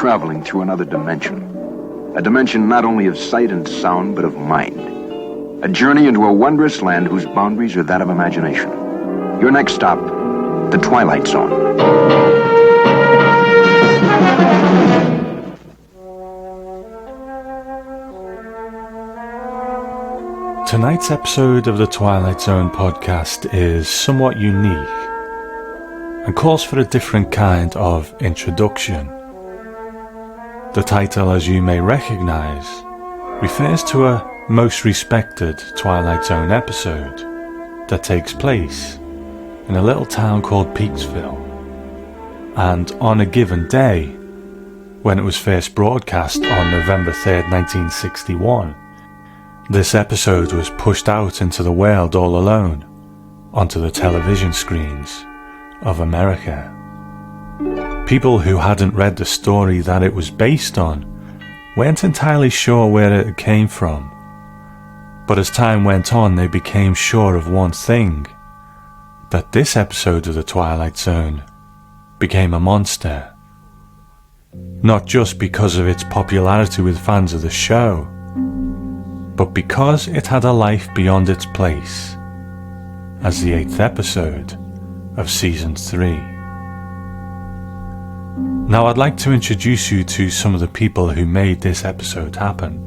traveling through another dimension. A dimension not only of sight and sound, but of mind. A journey into a wondrous land whose boundaries are that of imagination. Your next stop, the Twilight Zone. Tonight's episode of the Twilight Zone podcast is somewhat unique and calls for a different kind of introduction. The title, as you may recognize, refers to a most respected Twilight Zone episode that takes place in a little town called Peaksville. And on a given day, when it was first broadcast on November 3rd, 1961, this episode was pushed out into the world all alone, onto the television screens of America. People who hadn't read the story that it was based on weren't entirely sure where it came from. But as time went on, they became sure of one thing, that this episode of the Twilight Zone became a monster. Not just because of its popularity with fans of the show, but because it had a life beyond its place, as the 8th episode of Season 3. Now I'd like to introduce you to some of the people who made this episode happen.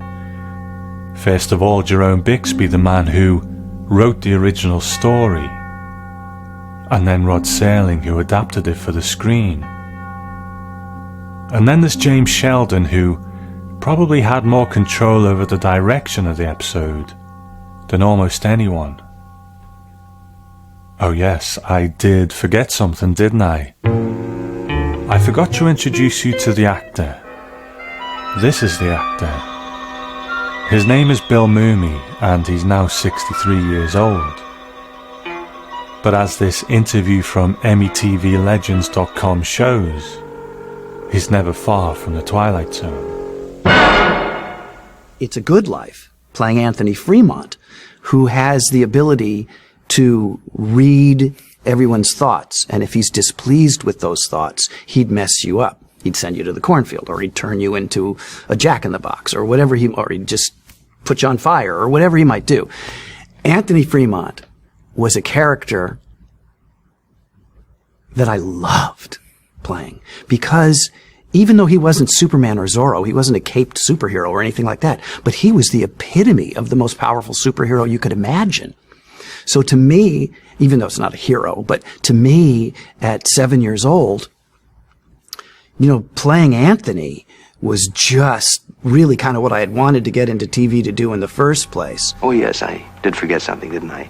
First of all, Jerome Bixby, the man who wrote the original story, and then Rod Serling, who adapted it for the screen. And then there's James Sheldon, who probably had more control over the direction of the episode than almost anyone. Oh yes, I did forget something, didn't I? I forgot to introduce you to the actor. This is the actor. His name is Bill Mumy, and he's now 63 years old. But as this interview from EmmyTVLegends.com shows, he's never far from the Twilight Zone. It's a good life, playing Anthony Fremont, who has the ability to read everyone's thoughts, and if he's displeased with those thoughts, he'd mess you up. He'd send you to the cornfield, or he'd turn you into a jack-in-the-box, or whatever or he'd just put you on fire, or whatever he might do. Anthony Fremont was a character that I loved playing, because even though he wasn't Superman or Zorro, he wasn't a caped superhero or anything like that, but he was the epitome of the most powerful superhero you could imagine. So to me, even though it's not a hero, but to me, at 7 years old, playing Anthony was just really kind of what I had wanted to get into TV to do in the first place. Oh yes, I did forget something, didn't I?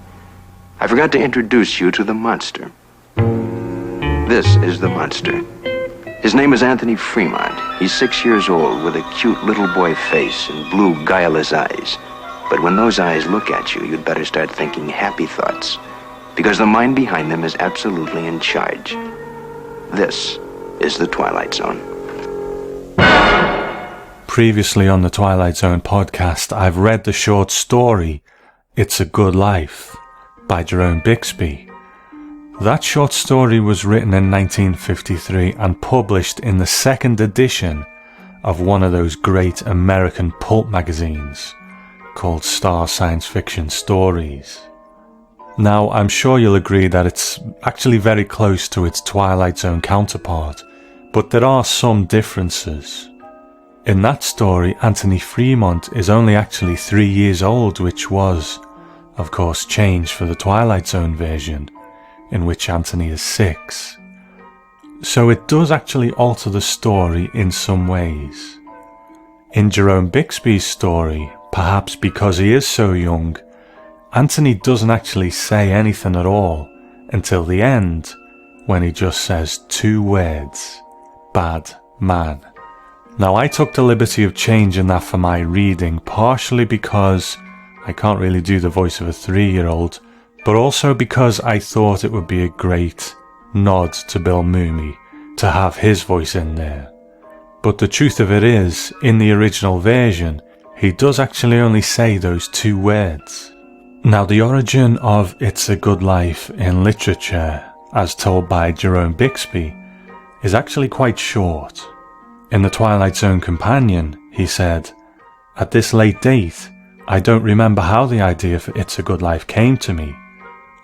I forgot to introduce you to the monster. This is the monster. His name is Anthony Fremont. He's 6 years old with a cute little boy face and blue, guileless eyes. But when those eyes look at you, you'd better start thinking happy thoughts, because the mind behind them is absolutely in charge. This is the Twilight Zone. Previously on the Twilight Zone podcast, I've read the short story, It's a Good Life, by Jerome Bixby. That short story was written in 1953 and published in the second edition of one of those great American pulp magazines called Star Science Fiction Stories. Now, I'm sure you'll agree that it's actually very close to its Twilight Zone counterpart, but there are some differences. In that story, Anthony Fremont is only actually 3 years old, which was, of course, changed for the Twilight Zone version, in which Anthony is 6. So it does actually alter the story in some ways. In Jerome Bixby's story, perhaps because he is so young, Anthony doesn't actually say anything at all until the end, when he just says 2 words, bad man. Now, I took the liberty of changing that for my reading, partially because I can't really do the voice of a 3-year-old, but also because I thought it would be a great nod to Bill Mumy to have his voice in there. But the truth of it is, in the original version, he does actually only say those 2 words. Now, the origin of It's a Good Life in literature, as told by Jerome Bixby, is actually quite short. In the Twilight Zone Companion, he said, "At this late date, I don't remember how the idea for It's a Good Life came to me.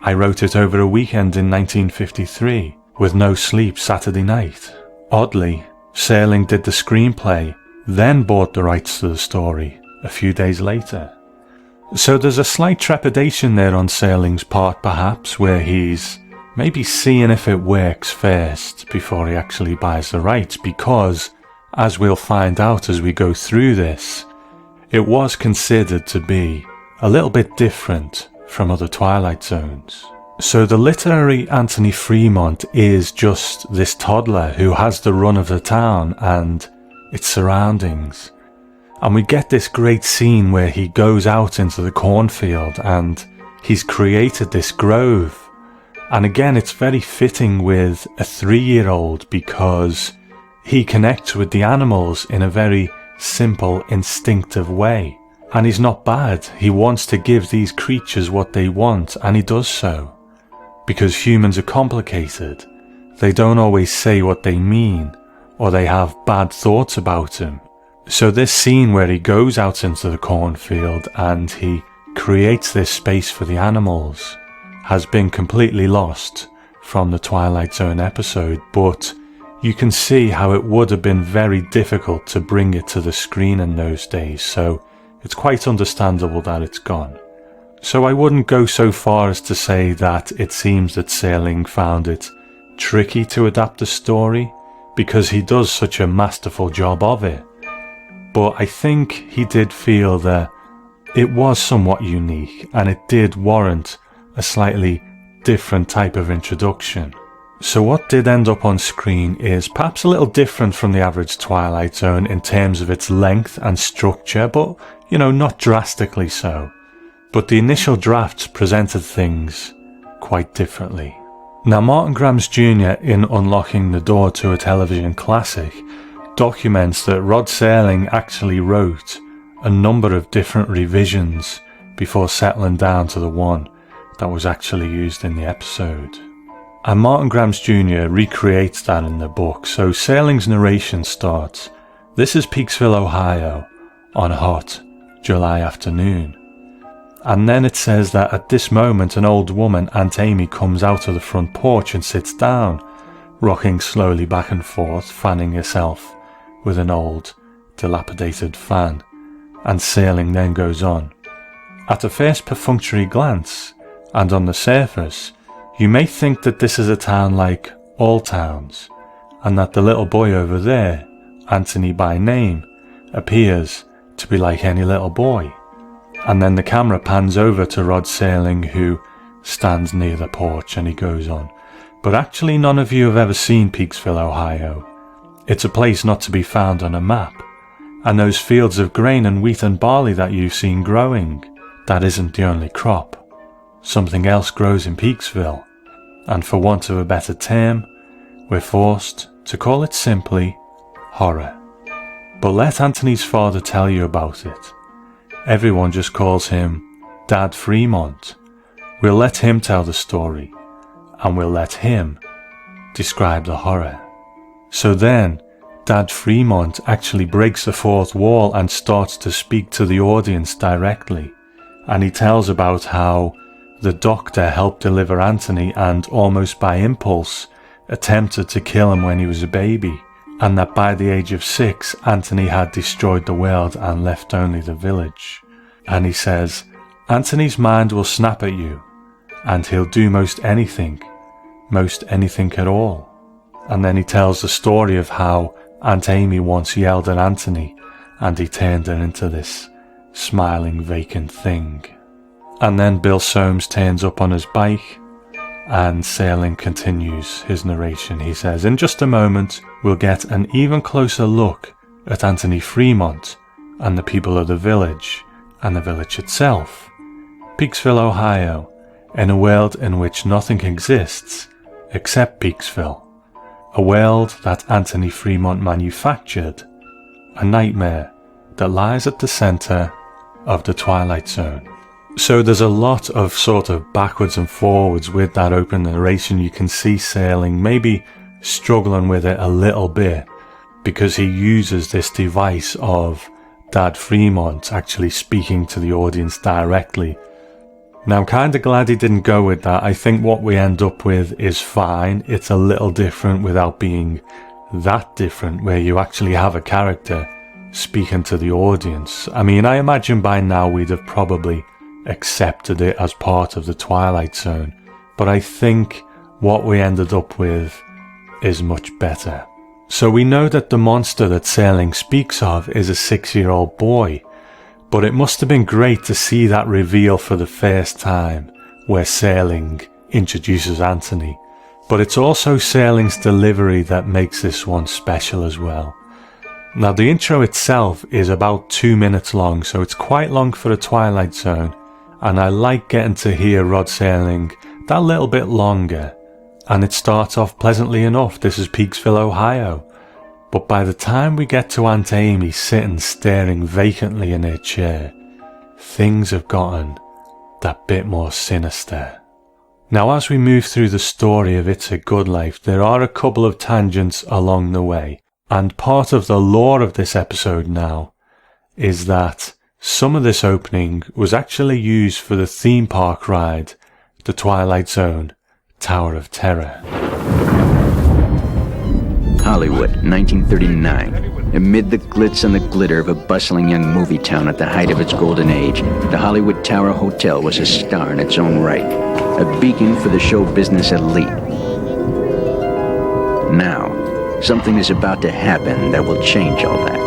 I wrote it over a weekend in 1953, with no sleep Saturday night. Oddly, Serling did the screenplay, then bought the rights to the story a few days later." So there's a slight trepidation there on Serling's part, perhaps, where he's maybe seeing if it works first before he actually buys the rights, because, as we'll find out as we go through this, it was considered to be a little bit different from other Twilight Zones. So the literary Anthony Fremont is just this toddler who has the run of the town and its surroundings. And we get this great scene where he goes out into the cornfield and he's created this grove. And again, it's very fitting with a 3-year-old because he connects with the animals in a very simple, instinctive way. And he's not bad. He wants to give these creatures what they want, and he does so. Because humans are complicated. They don't always say what they mean, or they have bad thoughts about him. So this scene where he goes out into the cornfield and he creates this space for the animals has been completely lost from the Twilight Zone episode, but you can see how it would have been very difficult to bring it to the screen in those days, so it's quite understandable that it's gone. So I wouldn't go so far as to say that it seems that Serling found it tricky to adapt the story, because he does such a masterful job of it. But I think he did feel that it was somewhat unique and it did warrant a slightly different type of introduction. So what did end up on screen is perhaps a little different from the average Twilight Zone in terms of its length and structure, but, not drastically so. But the initial drafts presented things quite differently. Now, Martin Grams Jr. in Unlocking the Door to a Television Classic documents that Rod Serling actually wrote a number of different revisions before settling down to the one that was actually used in the episode. And Martin Grams Jr. recreates that in the book. So Serling's narration starts, "This is Peaksville, Ohio, on a hot July afternoon." And then it says that at this moment an old woman, Aunt Amy, comes out of the front porch and sits down, rocking slowly back and forth, fanning herself with an old, dilapidated fan. And Serling then goes on, "At a first perfunctory glance, and on the surface, you may think that this is a town like all towns, and that the little boy over there, Anthony by name, appears to be like any little boy." And then the camera pans over to Rod Serling, who stands near the porch, and he goes on, "But actually none of you have ever seen Peaksville, Ohio. It's a place not to be found on a map. And those fields of grain and wheat and barley that you've seen growing, that isn't the only crop. Something else grows in Peaksville, and for want of a better term, we're forced to call it simply horror. But let Anthony's father tell you about it. Everyone just calls him Dad Fremont. We'll let him tell the story, and we'll let him describe the horror." So then, Dad Fremont actually breaks the fourth wall and starts to speak to the audience directly. And he tells about how the doctor helped deliver Anthony and, almost by impulse, attempted to kill him when he was a baby, and that by the age of 6, Anthony had destroyed the world and left only the village. And he says, "Anthony's mind will snap at you, and he'll do most anything at all." And then he tells the story of how Aunt Amy once yelled at Anthony, and he turned her into this smiling, vacant thing. And then Bill Soames turns up on his bike, and Serling continues his narration. He says, "In just a moment, we'll get an even closer look at Anthony Fremont and the people of the village, and the village itself. Peaksville, Ohio, in a world in which nothing exists except Peaksville. A world that Anthony Fremont manufactured. A nightmare that lies at the center of the Twilight Zone." So there's a lot of sort of backwards and forwards with that open narration. You can see Serling maybe struggling with it a little bit, because he uses this device of Dad Fremont actually speaking to the audience directly. Now, I'm kind of glad he didn't go with that. I think what we end up with is fine. It's a little different without being that different, where you actually have a character speaking to the audience. I mean, I imagine by now we'd have probably accepted it as part of the Twilight Zone, but I think what we ended up with is much better. So we know that the monster that Sailing speaks of is a 6-year-old boy, but it must have been great to see that reveal for the first time, where Sailing introduces Anthony. But it's also Sailing's delivery that makes this one special as well. Now, the intro itself is about 2 minutes long, so it's quite long for a Twilight Zone, and I like getting to hear Rod Serling that little bit longer. And it starts off pleasantly enough. This is Peaksville, Ohio. But by the time we get to Aunt Amy sitting staring vacantly in her chair, things have gotten that bit more sinister. Now, as we move through the story of It's a Good Life, there are a couple of tangents along the way. And part of the lore of this episode now is that some of this opening was actually used for the theme park ride, the Twilight Zone Tower of Terror. Hollywood, 1939. Amid the glitz and the glitter of a bustling young movie town at the height of its golden age, the Hollywood Tower Hotel was a star in its own right, a beacon for the show business elite. Now, something is about to happen that will change all that.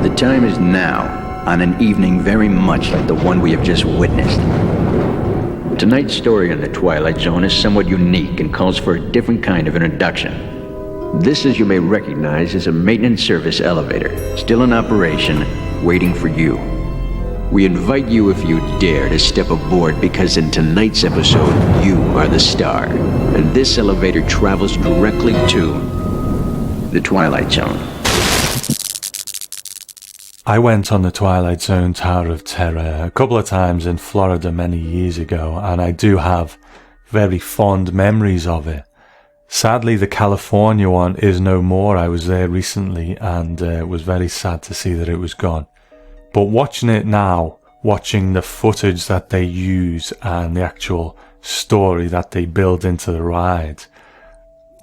The time is now, on an evening very much like the one we have just witnessed. Tonight's story in the Twilight Zone is somewhat unique and calls for a different kind of introduction. This, as you may recognize, is a maintenance service elevator, still in operation, waiting for you. We invite you, if you dare, to step aboard, because in tonight's episode, you are the star, and this elevator travels directly to the Twilight Zone. I went on the Twilight Zone Tower of Terror a couple of times in Florida many years ago, and I do have very fond memories of it. Sadly, the California one is no more. I was there recently, and it was very sad to see that it was gone. But watching it now, watching the footage that they use and the actual story that they build into the ride,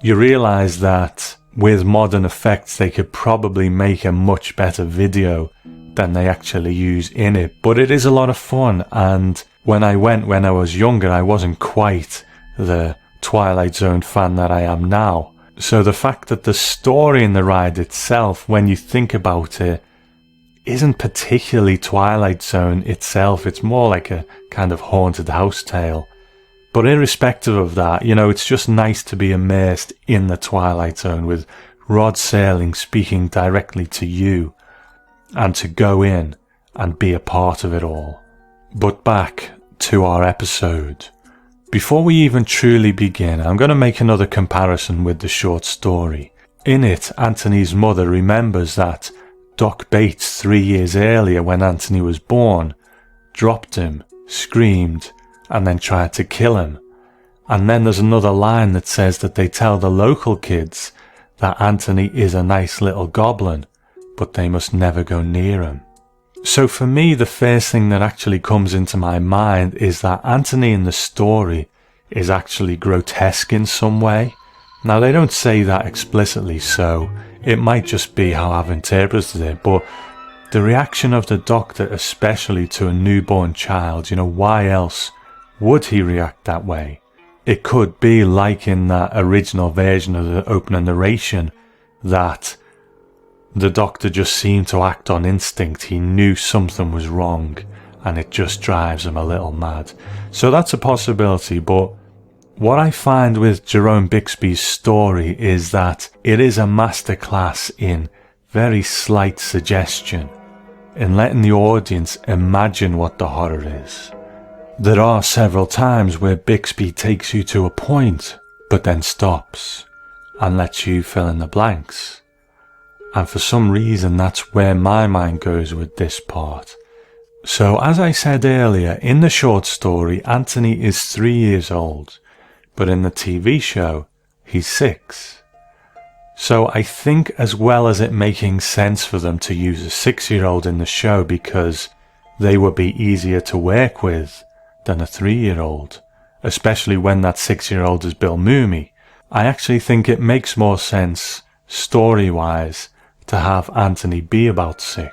you realise that with modern effects they could probably make a much better video than they actually use in it. But it is a lot of fun, and when I went when I was younger, I wasn't quite the Twilight Zone fan that I am now. So the fact that the story in the ride itself, when you think about it, isn't particularly Twilight Zone itself. It's more like a kind of haunted house tale. But irrespective of that, you know, it's just nice to be immersed in the Twilight Zone with Rod Serling speaking directly to you, and to go in and be a part of it all. But back to our episode. Before we even truly begin, I'm going to make another comparison with the short story. In it, Anthony's mother remembers that Doc Bates 3 years earlier, when Anthony was born, dropped him, screamed, and then tried to kill him. And then there's another line that says that they tell the local kids that Anthony is a nice little goblin, but they must never go near him. So for me, the first thing that actually comes into my mind is that Anthony in the story is actually grotesque in some way. Now, they don't say that explicitly, so it might just be how I've interpreted it, but the reaction of the doctor, especially to a newborn child, you know, why else would he react that way? It could be like in that original version of the opening narration, that the doctor just seemed to act on instinct. He knew something was wrong, and it just drives him a little mad. So that's a possibility, but what I find with Jerome Bixby's story is that it is a masterclass in very slight suggestion, in letting the audience imagine what the horror is. There are several times where Bixby takes you to a point, but then stops and lets you fill in the blanks. and for some reason that's where my mind goes with this part. So as I said earlier, in the short story, Anthony is 3 years old, but in the TV show, he's 6. So I think, as well as it making sense for them to use a 6-year-old in the show because they would be easier to work with than a 3-year-old, especially when that 6-year-old is Bill Mumy, I actually think it makes more sense, story-wise, to have Anthony be about 6.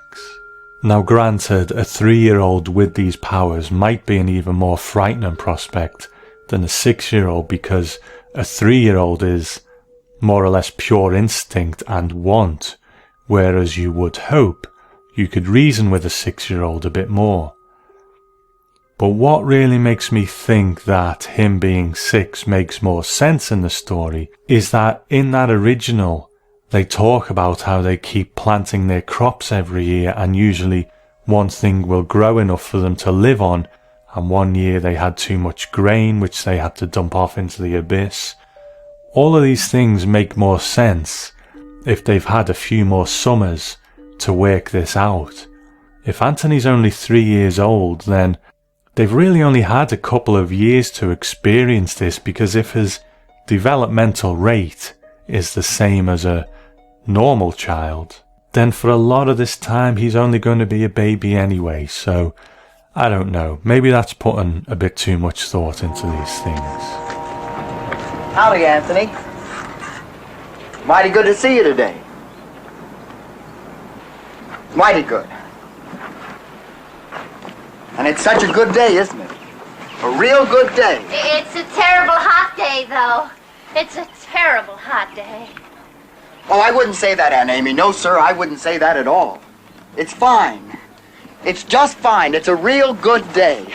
Now granted, a 3-year-old with these powers might be an even more frightening prospect than a 6-year-old, because a 3-year-old is more or less pure instinct and want, whereas you would hope you could reason with a 6-year-old a bit more. But what really makes me think that him being 6 makes more sense in the story is that in that original, they talk about how they keep planting their crops every year, and usually one thing will grow enough for them to live on, and one year they had too much grain which they had to dump off into the abyss. All of these things make more sense if they've had a few more summers to work this out. If Anthony's only 3 years old, then they've really only had a couple of years to experience this, because if his developmental rate is the same as a normal child, then for a lot of this time he's only going to be a baby anyway. So I don't know, maybe that's putting a bit too much thought into these things. Howdy, Anthony. Mighty good to see you today. Mighty good. And it's such a good day, isn't it? A real good day. It's a terrible hot day, though. It's a terrible hot day. Oh, I wouldn't say that, Aunt Amy. No, sir, I wouldn't say that at all. It's fine. It's just fine. It's a real good day.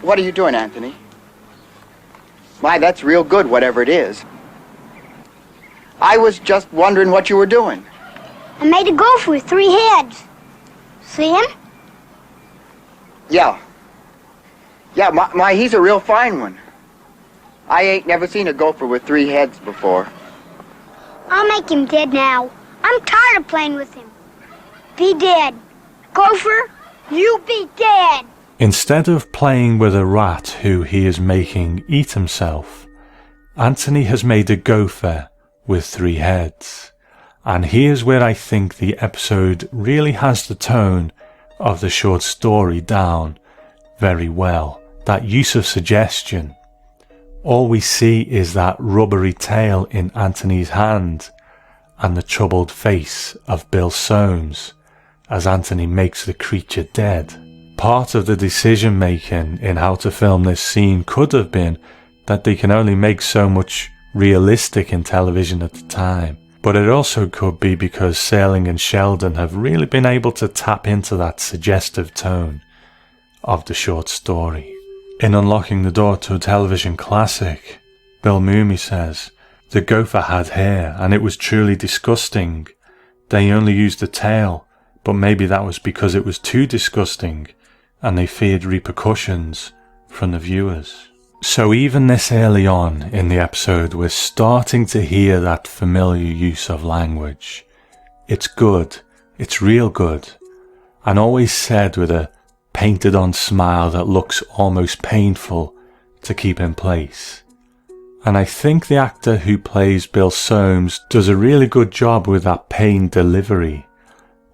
What are you doing, Anthony? My, that's real good, whatever it is. I was just wondering what you were doing. I made a gopher with 3 heads. See him? Yeah. Yeah, my, he's a real fine one. I ain't never seen a gopher with 3 heads before. I'll make him dead now. I'm tired of playing with him. Be dead. Gopher, you be dead. Instead of playing with a rat who he is making eat himself, Anthony has made a gopher with 3 heads. And here's where I think the episode really has the tone of the short story down very well. That use of suggestion. All we see is that rubbery tail in Anthony's hand and the troubled face of Bill Soames as Anthony makes the creature dead. Part of the decision making in how to film this scene could have been that they can only make so much realistic in television at the time. But it also could be because Serling and Sheldon have really been able to tap into that suggestive tone of the short story. In Unlocking the Door to a Television Classic, Bill Mumy says, "The gopher had hair and it was truly disgusting. They only used the tail, but maybe that was because it was too disgusting and they feared repercussions from the viewers." So even this early on in the episode, we're starting to hear that familiar use of language. It's good, it's real good, and always said with a painted on smile that looks almost painful to keep in place. And I think the actor who plays Bill Soames does a really good job with that pain delivery.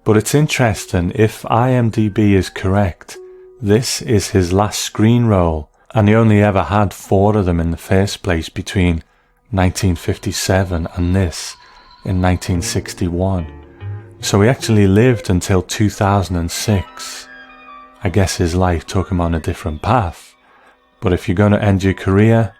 But it's interesting, if IMDb is correct, this is his last screen role, and he only ever had 4 of them in the first place between 1957 and this in 1961. So he actually lived until 2006. I guess his life took him on a different path. But if you're going to end your career,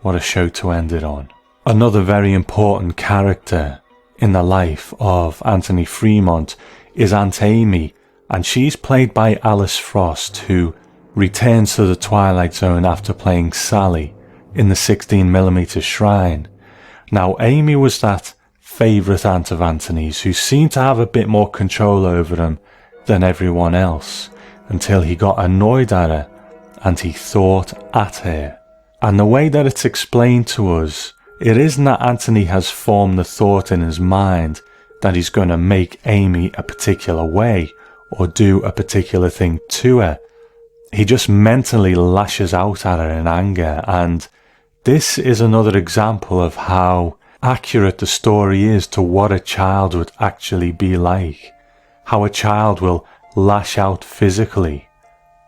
what a show to end it on. Another very important character in the life of Anthony Fremont is Aunt Amy, and she's played by Alice Frost, who returns to the Twilight Zone after playing Sally in the 16mm Shrine. Now, Amy was that favourite aunt of Anthony's who seemed to have a bit more control over him than everyone else, until he got annoyed at her and he thought at her. And the way that it's explained to us it isn't that Anthony has formed the thought in his mind that he's going to make Amy a particular way or do a particular thing to her. He just mentally lashes out at her in anger, and this is another example of how accurate the story is to what a child would actually be like. How a child will lash out physically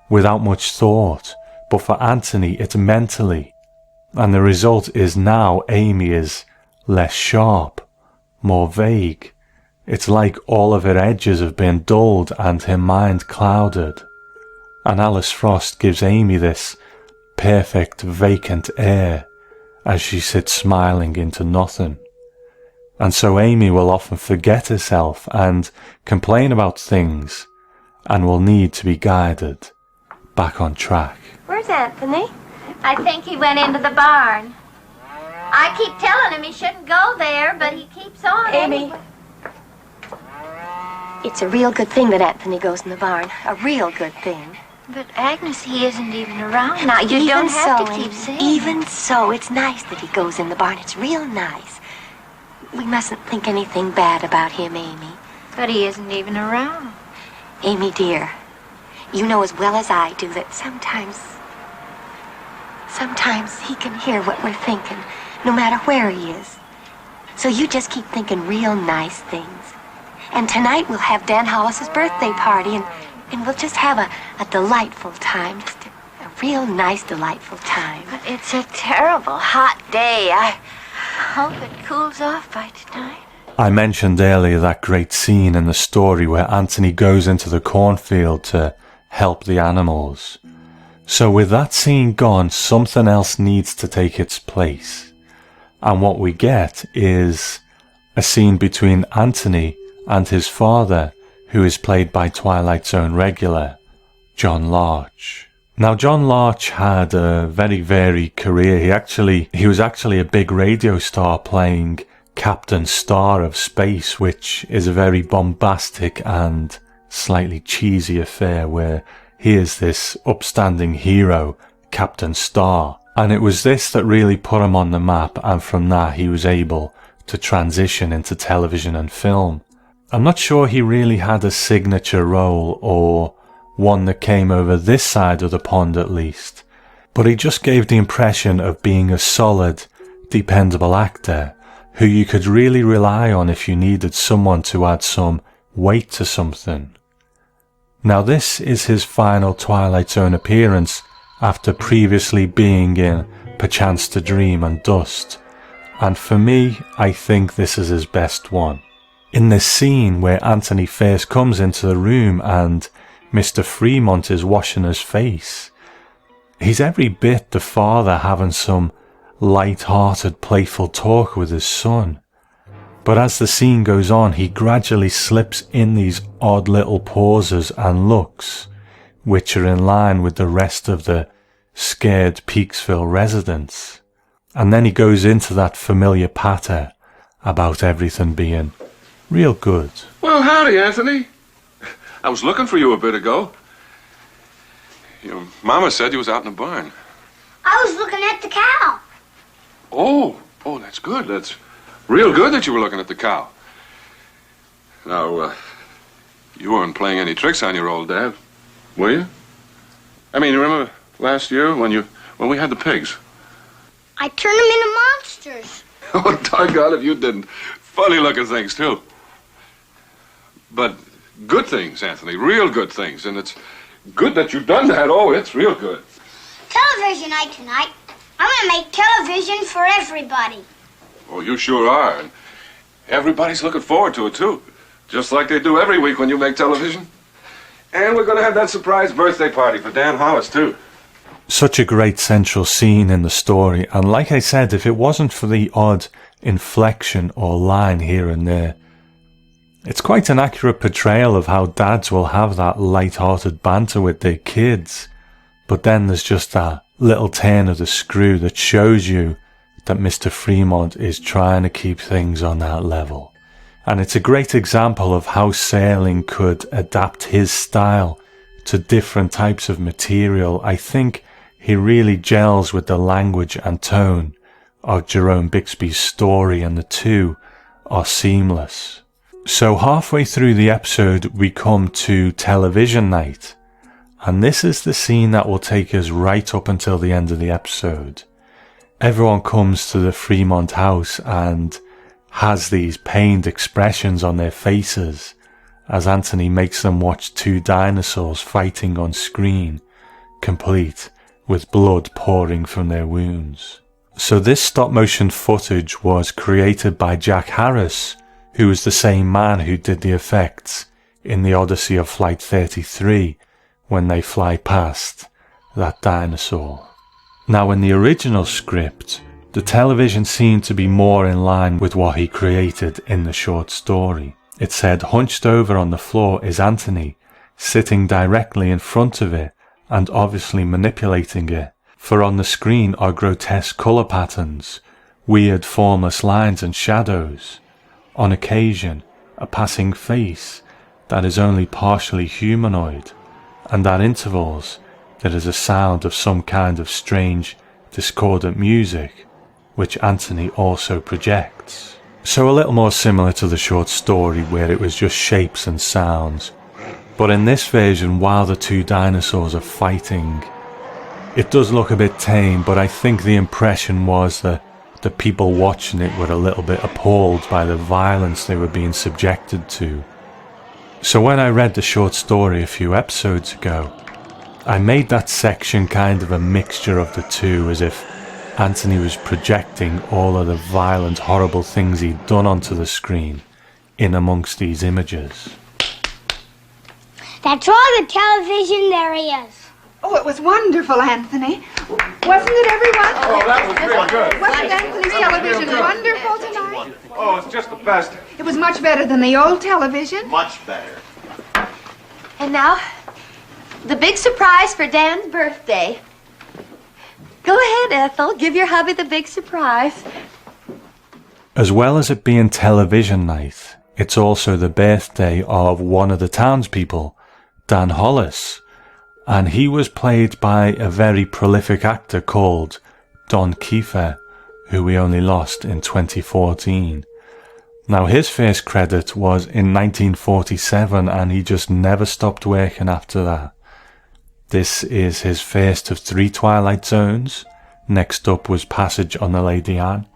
without much thought, but for Anthony it's mentally. And the result is now Amy is less sharp, more vague. It's like all of her edges have been dulled and her mind clouded. And Alice Frost gives Amy this perfect vacant air as she sits smiling into nothing. And so Amy will often forget herself and complain about things and will need to be guided back on track. Where's Anthony? I think he went into the barn. I keep telling him he shouldn't go there, but he keeps on. Amy. It's a real good thing that Anthony goes in the barn. A real good thing. But Agnes, he isn't even around now. You don't have to keep saying. Even so, it's nice that he goes in the barn. It's real nice. We mustn't think anything bad about him, Amy. But he isn't even around. Amy, dear, you know as well as I do that sometimes he can hear what we're thinking, no matter where he is. So you just keep thinking real nice things. And tonight we'll have Dan Hollis's birthday party, and we'll just have a delightful time. Just a real nice, delightful time. But it's a terrible hot day. I hope it cools off by tonight. I mentioned earlier that great scene in the story where Anthony goes into the cornfield to help the animals. So with that scene gone, something else needs to take its place. And what we get is a scene between Anthony and his father, who is played by Twilight Zone regular John Larch. Now, John Larch had a very varied career. He was actually a big radio star playing Captain Star of Space, which is a very bombastic and slightly cheesy affair where he is this upstanding hero, Captain Star. And it was this that really put him on the map, and from that he was able to transition into television and film. I'm not sure he really had a signature role, or one that came over this side of the pond at least, but he just gave the impression of being a solid, dependable actor who you could really rely on if you needed someone to add some weight to something. Now this is his final Twilight Zone appearance after previously being in Perchance to Dream and Dust, and for me, I think this is his best one. In this scene where Anthony first comes into the room and Mr. Fremont is washing his face, he's every bit the father having some light-hearted, playful talk with his son. But as the scene goes on, he gradually slips in these odd little pauses and looks, which are in line with the rest of the scared Peaksville residents. And then he goes into that familiar patter about everything being real good. Well, howdy, Anthony. I was looking for you a bit ago. Your Mama said you was out in the barn. I was looking at the cow. Oh, that's good. That's real good that you were looking at the cow. Now, you weren't playing any tricks on your old dad, were you? I mean, you remember last year when we had the pigs? I turned them into monsters. Oh, doggone if you didn't. Funny-looking things, too. But good things, Anthony, real good things. And it's good that you've done that. Oh, it's real good. Television night tonight. I'm gonna make television for everybody. Oh, you sure are. And everybody's looking forward to it, too. Just like they do every week when you make television. And we're going to have that surprise birthday party for Dan Hollis, too. Such a great central scene in the story. And like I said, if it wasn't for the odd inflection or line here and there, it's quite an accurate portrayal of how dads will have that light-hearted banter with their kids. But then there's just that little turn of the screw that shows you that Mr. Fremont is trying to keep things on that level. And it's a great example of how Serling could adapt his style to different types of material. I think he really gels with the language and tone of Jerome Bixby's story, and the two are seamless. So halfway through the episode we come to television night, and this is the scene that will take us right up until the end of the episode. Everyone comes to the Fremont house and has these pained expressions on their faces as Anthony makes them watch two dinosaurs fighting on screen, complete with blood pouring from their wounds. So this stop motion footage was created by Jack Harris, who was the same man who did the effects in the Odyssey of Flight 33 when they fly past that dinosaur. Now in the original script, the television seemed to be more in line with what he created in the short story. It said hunched over on the floor is Anthony, sitting directly in front of it and obviously manipulating it, for on the screen are grotesque colour patterns, weird formless lines and shadows, on occasion a passing face that is only partially humanoid, and at intervals there is a sound of some kind of strange discordant music, which Anthony also projects. So a little more similar to the short story where it was just shapes and sounds. But in this version, while the two dinosaurs are fighting, it does look a bit tame, but I think the impression was that the people watching it were a little bit appalled by the violence they were being subjected to. So when I read the short story a few episodes ago, I made that section kind of a mixture of the two, as if Anthony was projecting all of the violent, horrible things he'd done onto the screen in amongst these images. That's all the television there is. Oh, it was wonderful, Anthony. Wasn't it, everyone? Oh, that was real good. Wasn't Anthony's television wonderful tonight? Oh, it's just the best. It was much better than the old television. Much better. And now, the big surprise for Dan's birthday. Go ahead, Ethel. Give your hubby the big surprise. As well as it being television night, it's also the birthday of one of the townspeople, Dan Hollis, and he was played by a very prolific actor called Don Kiefer, who we only lost in 2014. Now his first credit was in 1947, and he just never stopped working after that. This is his first of 3 Twilight Zones. Next up was Passage on the Lady Anne,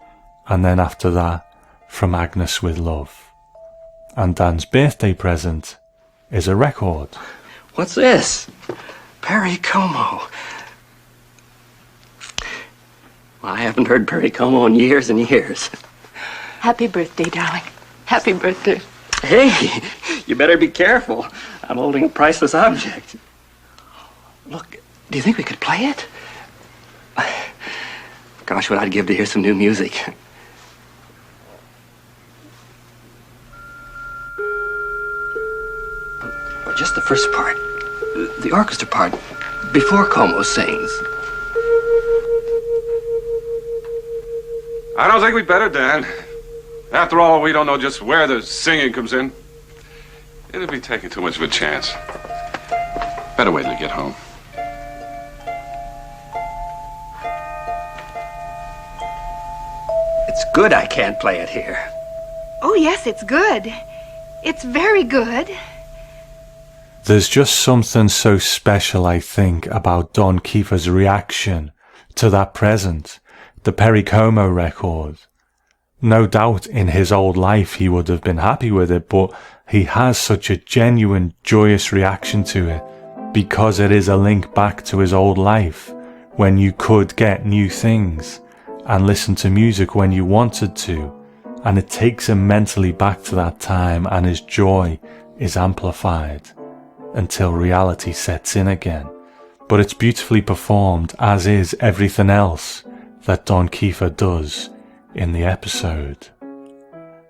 and then after that, From Agnes with Love. And Dan's birthday present is a record. What's this? Perry Como. Well, I haven't heard Perry Como in years and years. Happy birthday, darling. Happy birthday. Hey, you better be careful. I'm holding a priceless object. Look, do you think we could play it? Gosh, what I'd give to hear some new music. Or just the first part. The orchestra part. Before Como sings. I don't think we'd better, Dan. After all, we don't know just where the singing comes in. It'd be taking too much of a chance. Better wait till we get home. It's good I can't play it here. Oh, yes, it's good. It's very good. There's just something so special, I think, about Don Kiefer's reaction to that present, the Perry Como record. No doubt in his old life he would have been happy with it, but he has such a genuine, joyous reaction to it because it is a link back to his old life when you could get new things and listen to music when you wanted to, and it takes him mentally back to that time, and his joy is amplified until reality sets in again. But it's beautifully performed, as is everything else that Don Kiefer does in the episode.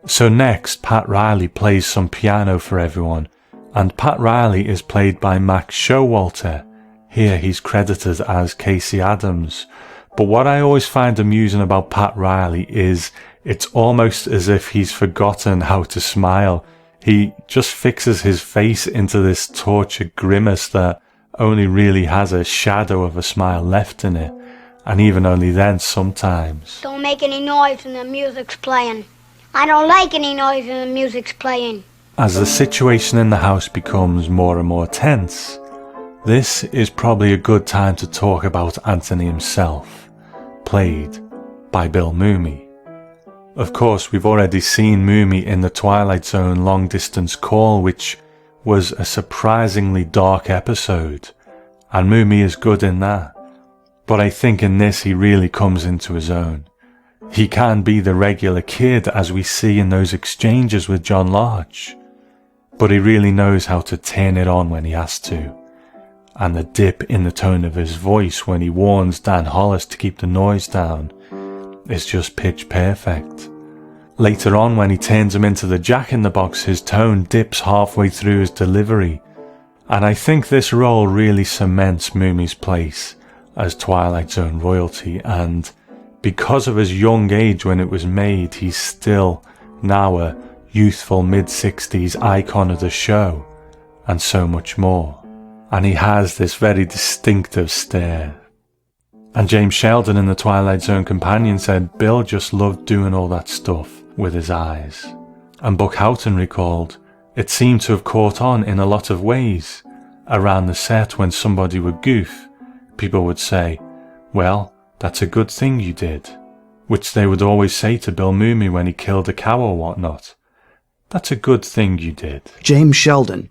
So next, Pat Riley plays some piano for everyone, and Pat Riley is played by Max Showalter. Here he's credited as Casey Adams. But what I always find amusing about Pat Riley is it's almost as if he's forgotten how to smile. He just fixes his face into this tortured grimace that only really has a shadow of a smile left in it. and even only then sometimes. Don't make any noise when the music's playing. I don't like any noise when the music's playing. As the situation in the house becomes more and more tense, this is probably a good time to talk about Anthony himself, played by Bill Mumy. Of course, we've already seen Mumy in the Twilight Zone Long Distance Call, which was a surprisingly dark episode, and Mumy is good in that. But I think in this he really comes into his own. He can be the regular kid as we see in those exchanges with John Lodge, but he really knows how to turn it on when he has to. And the dip in the tone of his voice when he warns Dan Hollis to keep the noise down is just pitch perfect. Later on, when he turns him into the Jack-in-the-Box, his tone dips halfway through his delivery, and I think this role really cements Mumy's place as Twilight Zone royalty, and because of his young age when it was made, he's still now a youthful mid-60s icon of the show, and so much more. And he has this very distinctive stare. And James Sheldon in the Twilight Zone Companion said Bill just loved doing all that stuff with his eyes. And Buck Houghton recalled, it seemed to have caught on in a lot of ways. Around the set when somebody would goof, people would say, well, that's a good thing you did. Which they would always say to Bill Mumy when he killed a cow or whatnot. That's a good thing you did. James Sheldon,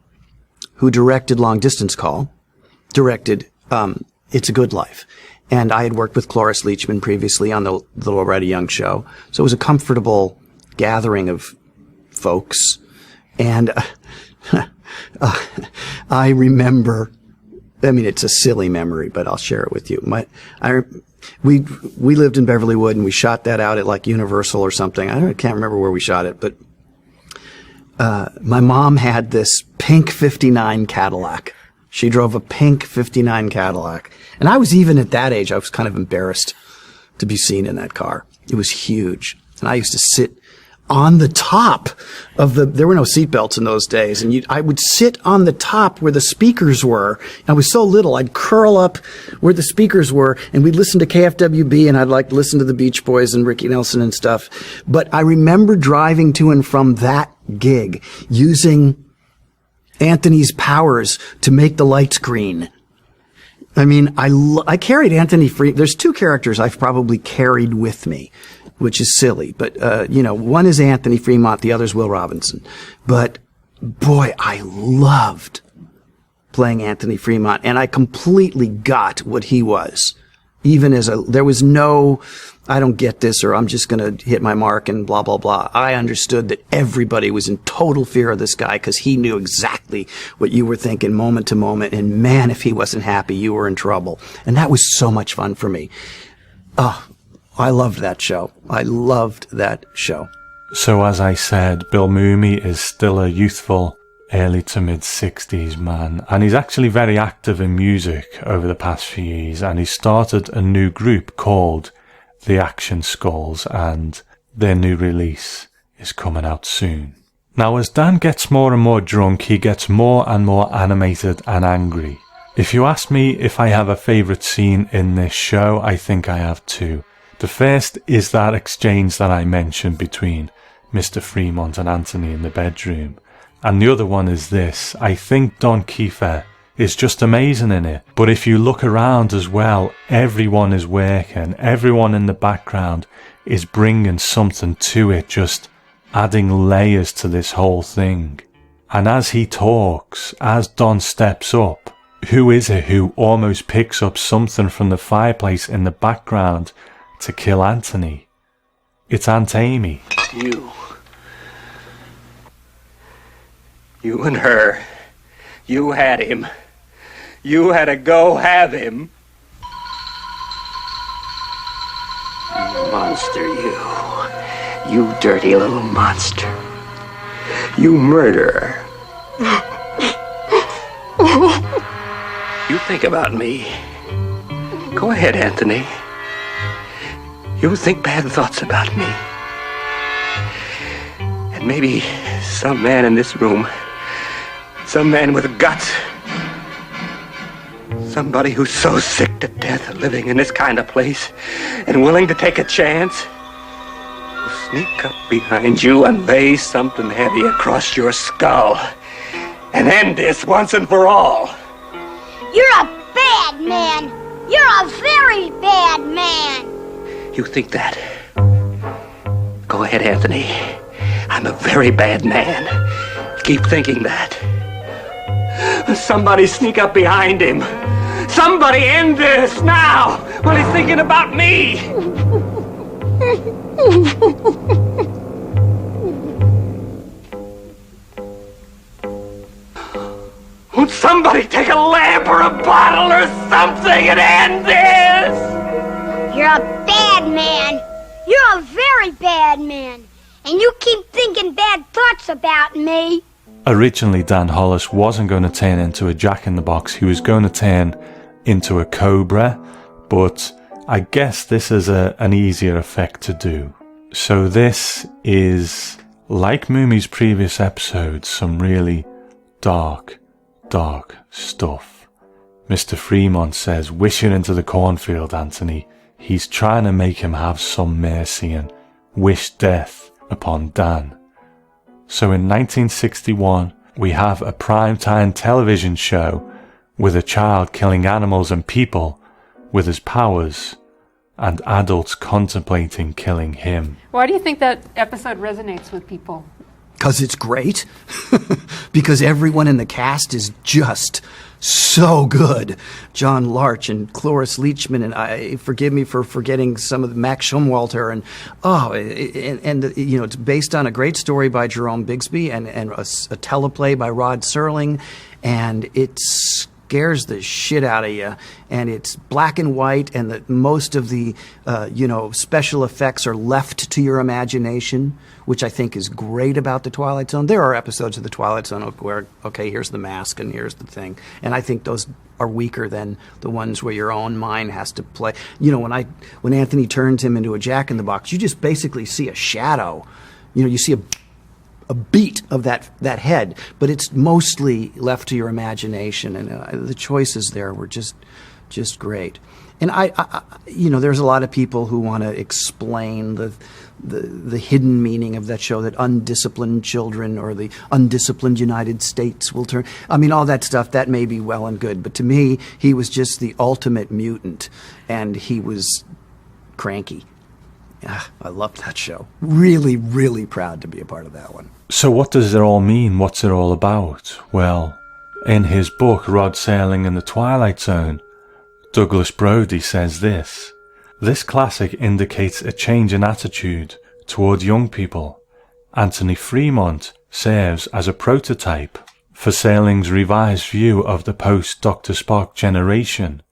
who directed Long Distance Call, directed It's a Good Life. And I had worked with Cloris Leachman previously on the Loretta Young show. So it was a comfortable gathering of folks. And I remember, I mean, it's a silly memory, but I'll share it with you. We lived in Beverlywood, and we shot that out at like Universal or something. I can't remember where we shot it, but my mom had this pink 59 Cadillac. She drove a pink 59 Cadillac. And I was even at that age, I was kind of embarrassed to be seen in that car. It was huge. And I used to sit on the top of there were no seatbelts in those days. And I would sit on the top where the speakers were. I was so little, I'd curl up where the speakers were, and we'd listen to KFWB, and I'd like listen to the Beach Boys and Ricky Nelson and stuff. But I remember driving to and from that gig using Anthony's powers to make the lights green. I mean, I carried Anthony Fremont. There's two characters I've probably carried with me, which is silly. But, one is Anthony Fremont, the other's Will Robinson. But, boy, I loved playing Anthony Fremont, and I completely got what he was. Even there was no, I don't get this, or I'm just going to hit my mark and blah, blah, blah. I understood that everybody was in total fear of this guy because he knew exactly what you were thinking moment to moment. And man, if he wasn't happy, you were in trouble. And that was so much fun for me. Oh, I loved that show. I loved that show. So as I said, Bill Mumy is still a youthful, early to mid-60s man, and he's actually very active in music over the past few years, and he started a new group called The Action Skulls, and their new release is coming out soon. Now, as Dan gets more and more drunk, he gets more and more animated and angry. If you ask me if I have a favourite scene in this show, I think I have two. The first is that exchange that I mentioned between Mr. Fremont and Anthony in the bedroom. And the other one is this. I think Don Kiefer is just amazing in it. But if you look around as well, everyone is working. Everyone in the background is bringing something to it, just adding layers to this whole thing. And as he talks, as Don steps up, who is it who almost picks up something from the fireplace in the background to kill Anthony? It's Aunt Amy. You and her, you had him. You had to go have him. You monster, you. You dirty little monster. You murderer. You think about me. Go ahead, Anthony. You think bad thoughts about me. And maybe some man in this room, some man with guts, Somebody who's so sick to death of living in this kind of place and willing to take a chance will sneak up behind you and lay something heavy across your skull and end this once and for all. You're a bad man. You're a very bad man. You think that? Go ahead, Anthony. I'm a very bad man. Keep thinking that. Somebody sneak up behind him. Somebody end this now while he's thinking about me. Won't somebody take a lamp or a bottle or something and end this? You're a bad man. You're a very bad man. And you keep thinking bad thoughts about me. Originally, Dan Hollis wasn't going to turn into a jack-in-the-box. He was going to turn into a cobra, but I guess this is an easier effect to do. So this is, like Moomie's previous episodes, some really dark stuff. Mr. Fremont says, "Wish it into the cornfield, Anthony." He's trying to make him have some mercy and wish death upon Dan. So in 1961, we have a primetime television show with a child killing animals and people with his powers, and adults contemplating killing him. Why do you think that episode resonates with people? Because it's great. Because everyone in the cast is just so good. John Larch and Cloris Leachman, and forgive me for forgetting some of the Max Schumwalter, and you know, it's based on a great story by Jerome Bixby and a teleplay by Rod Serling, and it scares the shit out of you, and it's black and white, and most of the special effects are left to your imagination, which I think is great about the Twilight Zone. There are episodes of the Twilight Zone where, okay, here's the mask and here's the thing, and I think those are weaker than the ones where your own mind has to play. You know, when Anthony turns him into a jack-in-the-box, you just basically see a shadow. You know, you see a beat of that head, but it's mostly left to your imagination, and the choices there were just great. And I there's a lot of people who want to explain the hidden meaning of that show, that undisciplined children or the undisciplined United States will turn. I mean, all that stuff, that may be well and good, but to me, he was just the ultimate mutant, and he was cranky. Yeah, I loved that show. Really, really proud to be a part of that one. So what does it all mean? What's it all about? Well, in his book, Rod Serling and the Twilight Zone, Douglas Brody says this: "This classic indicates a change in attitude toward young people. Anthony Fremont serves as a prototype for Serling's revised view of the post-Dr. Spock generation,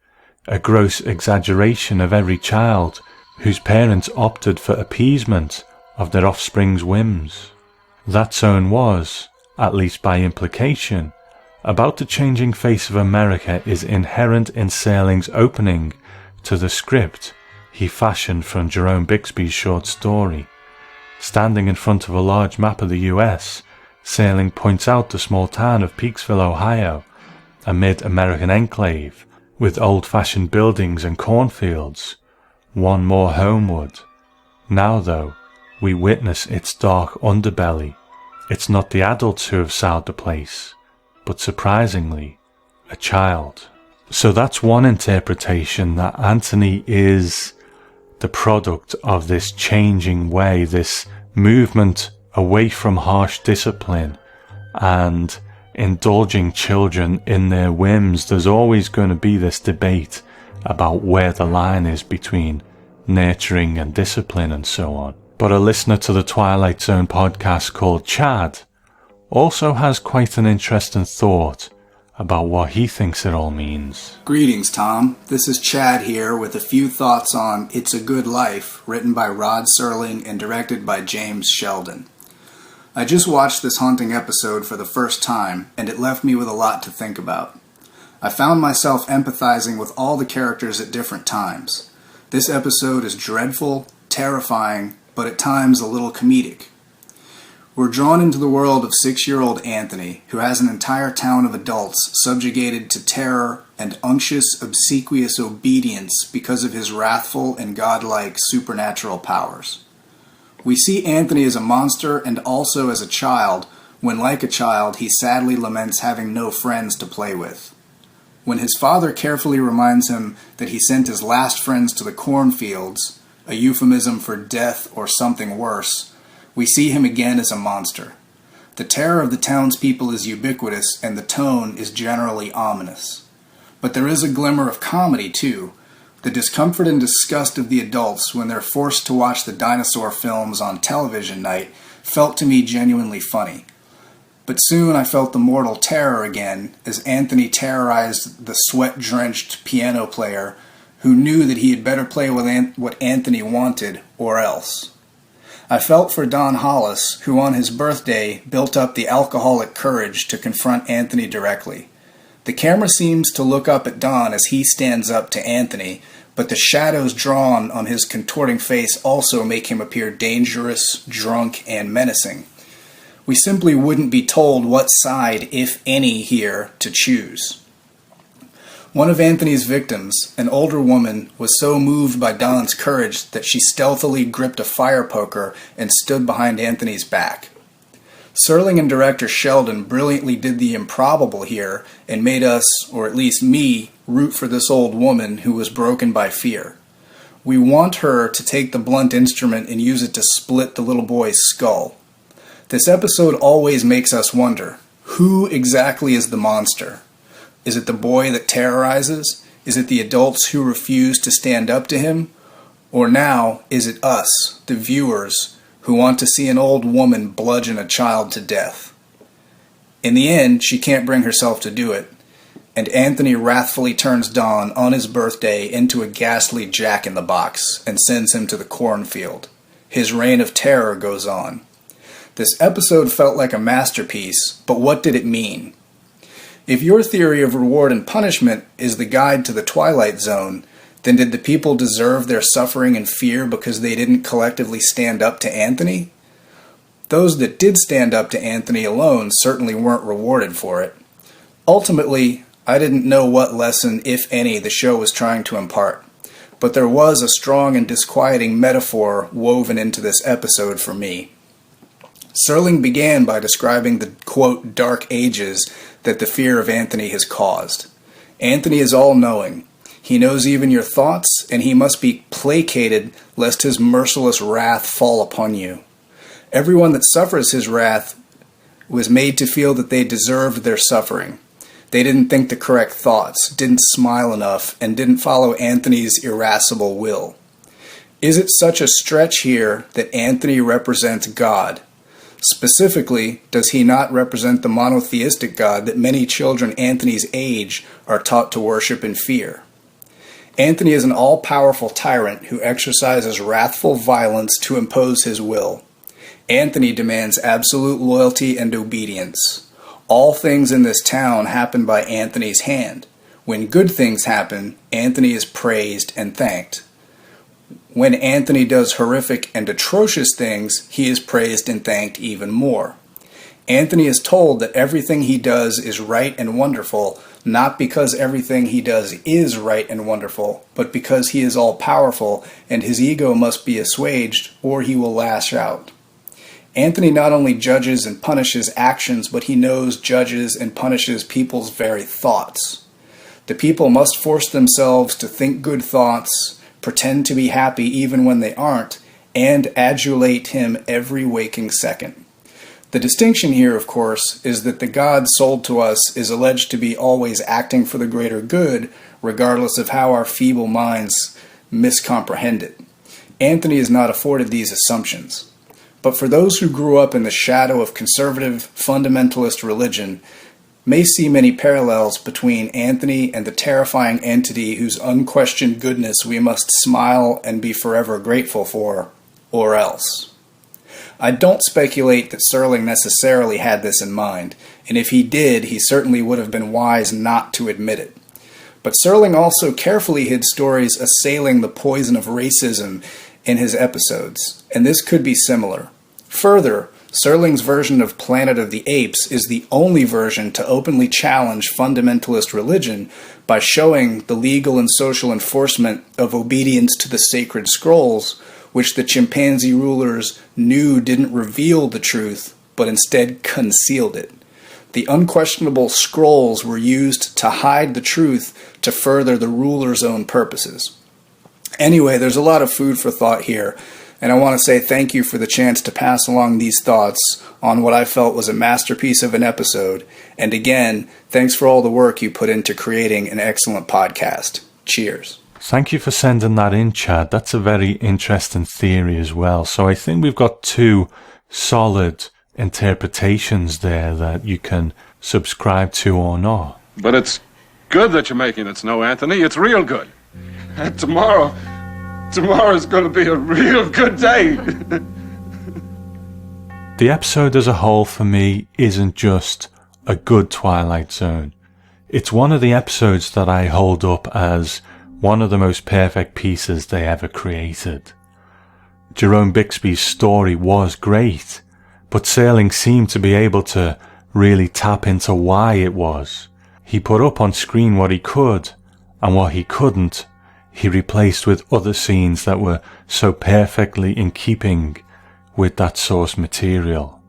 a gross exaggeration of every child whose parents opted for appeasement of their offspring's whims. That zone was, at least by implication, about the changing face of America is inherent in Serling's opening to the script he fashioned from Jerome Bixby's short story. Standing in front of a large map of the US, Serling points out the small town of Peaksville, Ohio, a mid-American enclave with old-fashioned buildings and cornfields, one more homeward. Now, though, we witness its dark underbelly. It's not the adults who have soured the place, but surprisingly, a child." So that's one interpretation, that Anthony is the product of this changing way, this movement away from harsh discipline and indulging children in their whims. There's always going to be this debate about where the line is between nurturing and discipline and so on. But a listener to the Twilight Zone podcast called Chad also has quite an interesting thought about what he thinks it all means. Greetings, Tom. This is Chad here with a few thoughts on It's a Good Life, written by Rod Serling and directed by James Sheldon. I just watched this haunting episode for the first time, and it left me with a lot to think about. I found myself empathizing with all the characters at different times. This episode is dreadful, terrifying, but at times a little comedic. We're drawn into the world of 6-year-old Anthony, who has an entire town of adults subjugated to terror, and unctuous, obsequious obedience because of his wrathful and godlike supernatural powers. We see Anthony as a monster and also as a child, when like a child he sadly laments having no friends to play with. When his father carefully reminds him that he sent his last friends to the cornfields, a euphemism for death or something worse, we see him again as a monster. The terror of the townspeople is ubiquitous, and the tone is generally ominous. But there is a glimmer of comedy, too. The discomfort and disgust of the adults when they're forced to watch the dinosaur films on television night felt to me genuinely funny. But soon I felt the mortal terror again as Anthony terrorized the sweat-drenched piano player who knew that he had better play with what Anthony wanted or else. I felt for Don Hollis, who on his birthday built up the alcoholic courage to confront Anthony directly. The camera seems to look up at Don as he stands up to Anthony, but the shadows drawn on his contorting face also make him appear dangerous, drunk, and menacing. We simply wouldn't be told what side, if any, here to choose. One of Anthony's victims, an older woman, was so moved by Don's courage that she stealthily gripped a fire poker and stood behind Anthony's back. Serling and director Sheldon brilliantly did the improbable here and made us, or at least me, root for this old woman who was broken by fear. We want her to take the blunt instrument and use it to split the little boy's skull. This episode always makes us wonder, who exactly is the monster? Is it the boy that terrorizes? Is it the adults who refuse to stand up to him? Or now, is it us, the viewers, who want to see an old woman bludgeon a child to death? In the end, she can't bring herself to do it, and Anthony wrathfully turns Don on his birthday into a ghastly jack-in-the-box and sends him to the cornfield. His reign of terror goes on. This episode felt like a masterpiece, but what did it mean? If your theory of reward and punishment is the guide to the Twilight Zone, then did the people deserve their suffering and fear because they didn't collectively stand up to Anthony? Those that did stand up to Anthony alone certainly weren't rewarded for it. Ultimately, I didn't know what lesson, if any, the show was trying to impart, but there was a strong and disquieting metaphor woven into this episode for me. Serling began by describing the, quote, dark ages that the fear of Anthony has caused. Anthony is all-knowing. He knows even your thoughts, and he must be placated lest his merciless wrath fall upon you. Everyone that suffers his wrath was made to feel that they deserved their suffering. They didn't think the correct thoughts, didn't smile enough, and didn't follow Anthony's irascible will. Is it such a stretch here that Anthony represents God? Specifically, does he not represent the monotheistic God that many children Anthony's age are taught to worship and fear? Anthony is an all-powerful tyrant who exercises wrathful violence to impose his will. Anthony demands absolute loyalty and obedience. All things in this town happen by Anthony's hand. When good things happen, Anthony is praised and thanked. When Anthony does horrific and atrocious things, he is praised and thanked even more. Anthony is told that everything he does is right and wonderful, not because everything he does is right and wonderful, but because he is all-powerful and his ego must be assuaged or he will lash out. Anthony not only judges and punishes actions, but he knows, judges, and punishes people's very thoughts. The people must force themselves to think good thoughts, pretend to be happy even when they aren't, and adulate him every waking second. The distinction here, of course, is that the God sold to us is alleged to be always acting for the greater good, regardless of how our feeble minds miscomprehend it. Anthony is not afforded these assumptions. But for those who grew up in the shadow of conservative, fundamentalist religion, may see many parallels between Anthony and the terrifying entity whose unquestioned goodness we must smile and be forever grateful for, or else. I don't speculate that Serling necessarily had this in mind, and if he did, he certainly would have been wise not to admit it. But Serling also carefully hid stories assailing the poison of racism in his episodes, and this could be similar. Further, Serling's version of Planet of the Apes is the only version to openly challenge fundamentalist religion by showing the legal and social enforcement of obedience to the sacred scrolls, which the chimpanzee rulers knew didn't reveal the truth, but instead concealed it. The unquestionable scrolls were used to hide the truth to further the rulers' own purposes. Anyway, there's a lot of food for thought here, and I want to say thank you for the chance to pass along these thoughts on what I felt was a masterpiece of an episode. And again, thanks for all the work you put into creating an excellent podcast. Cheers. Thank you for sending that in, Chad. That's a very interesting theory as well. So I think we've got two solid interpretations there that you can subscribe to or not. But it's good that you're making it snow, Anthony. It's real good. And tomorrow's going to be a real good day. The episode as a whole for me isn't just a good Twilight Zone. It's one of the episodes that I hold up as one of the most perfect pieces they ever created. Jerome Bixby's story was great, but Serling seemed to be able to really tap into why it was. He put up on screen what he could, and what he couldn't, he replaced with other scenes that were so perfectly in keeping with that source material.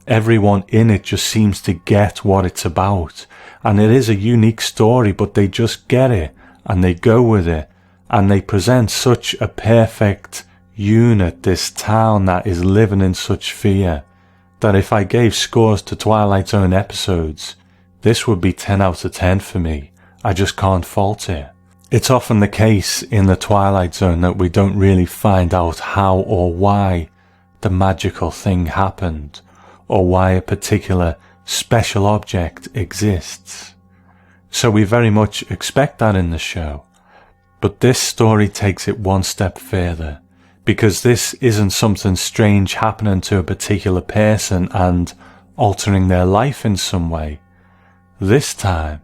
Everyone in it just seems to get what it's about, and it is a unique story, but they just get it, and they go with it, and they present such a perfect unit, this town that is living in such fear, that if I gave scores to Twilight Zone episodes, this would be 10 out of 10 for me. I just can't fault it. It's often the case in the Twilight Zone that we don't really find out how or why the magical thing happened, or why a particular special object exists. So we very much expect that in the show. But this story takes it one step further, because this isn't something strange happening to a particular person and altering their life in some way. This time,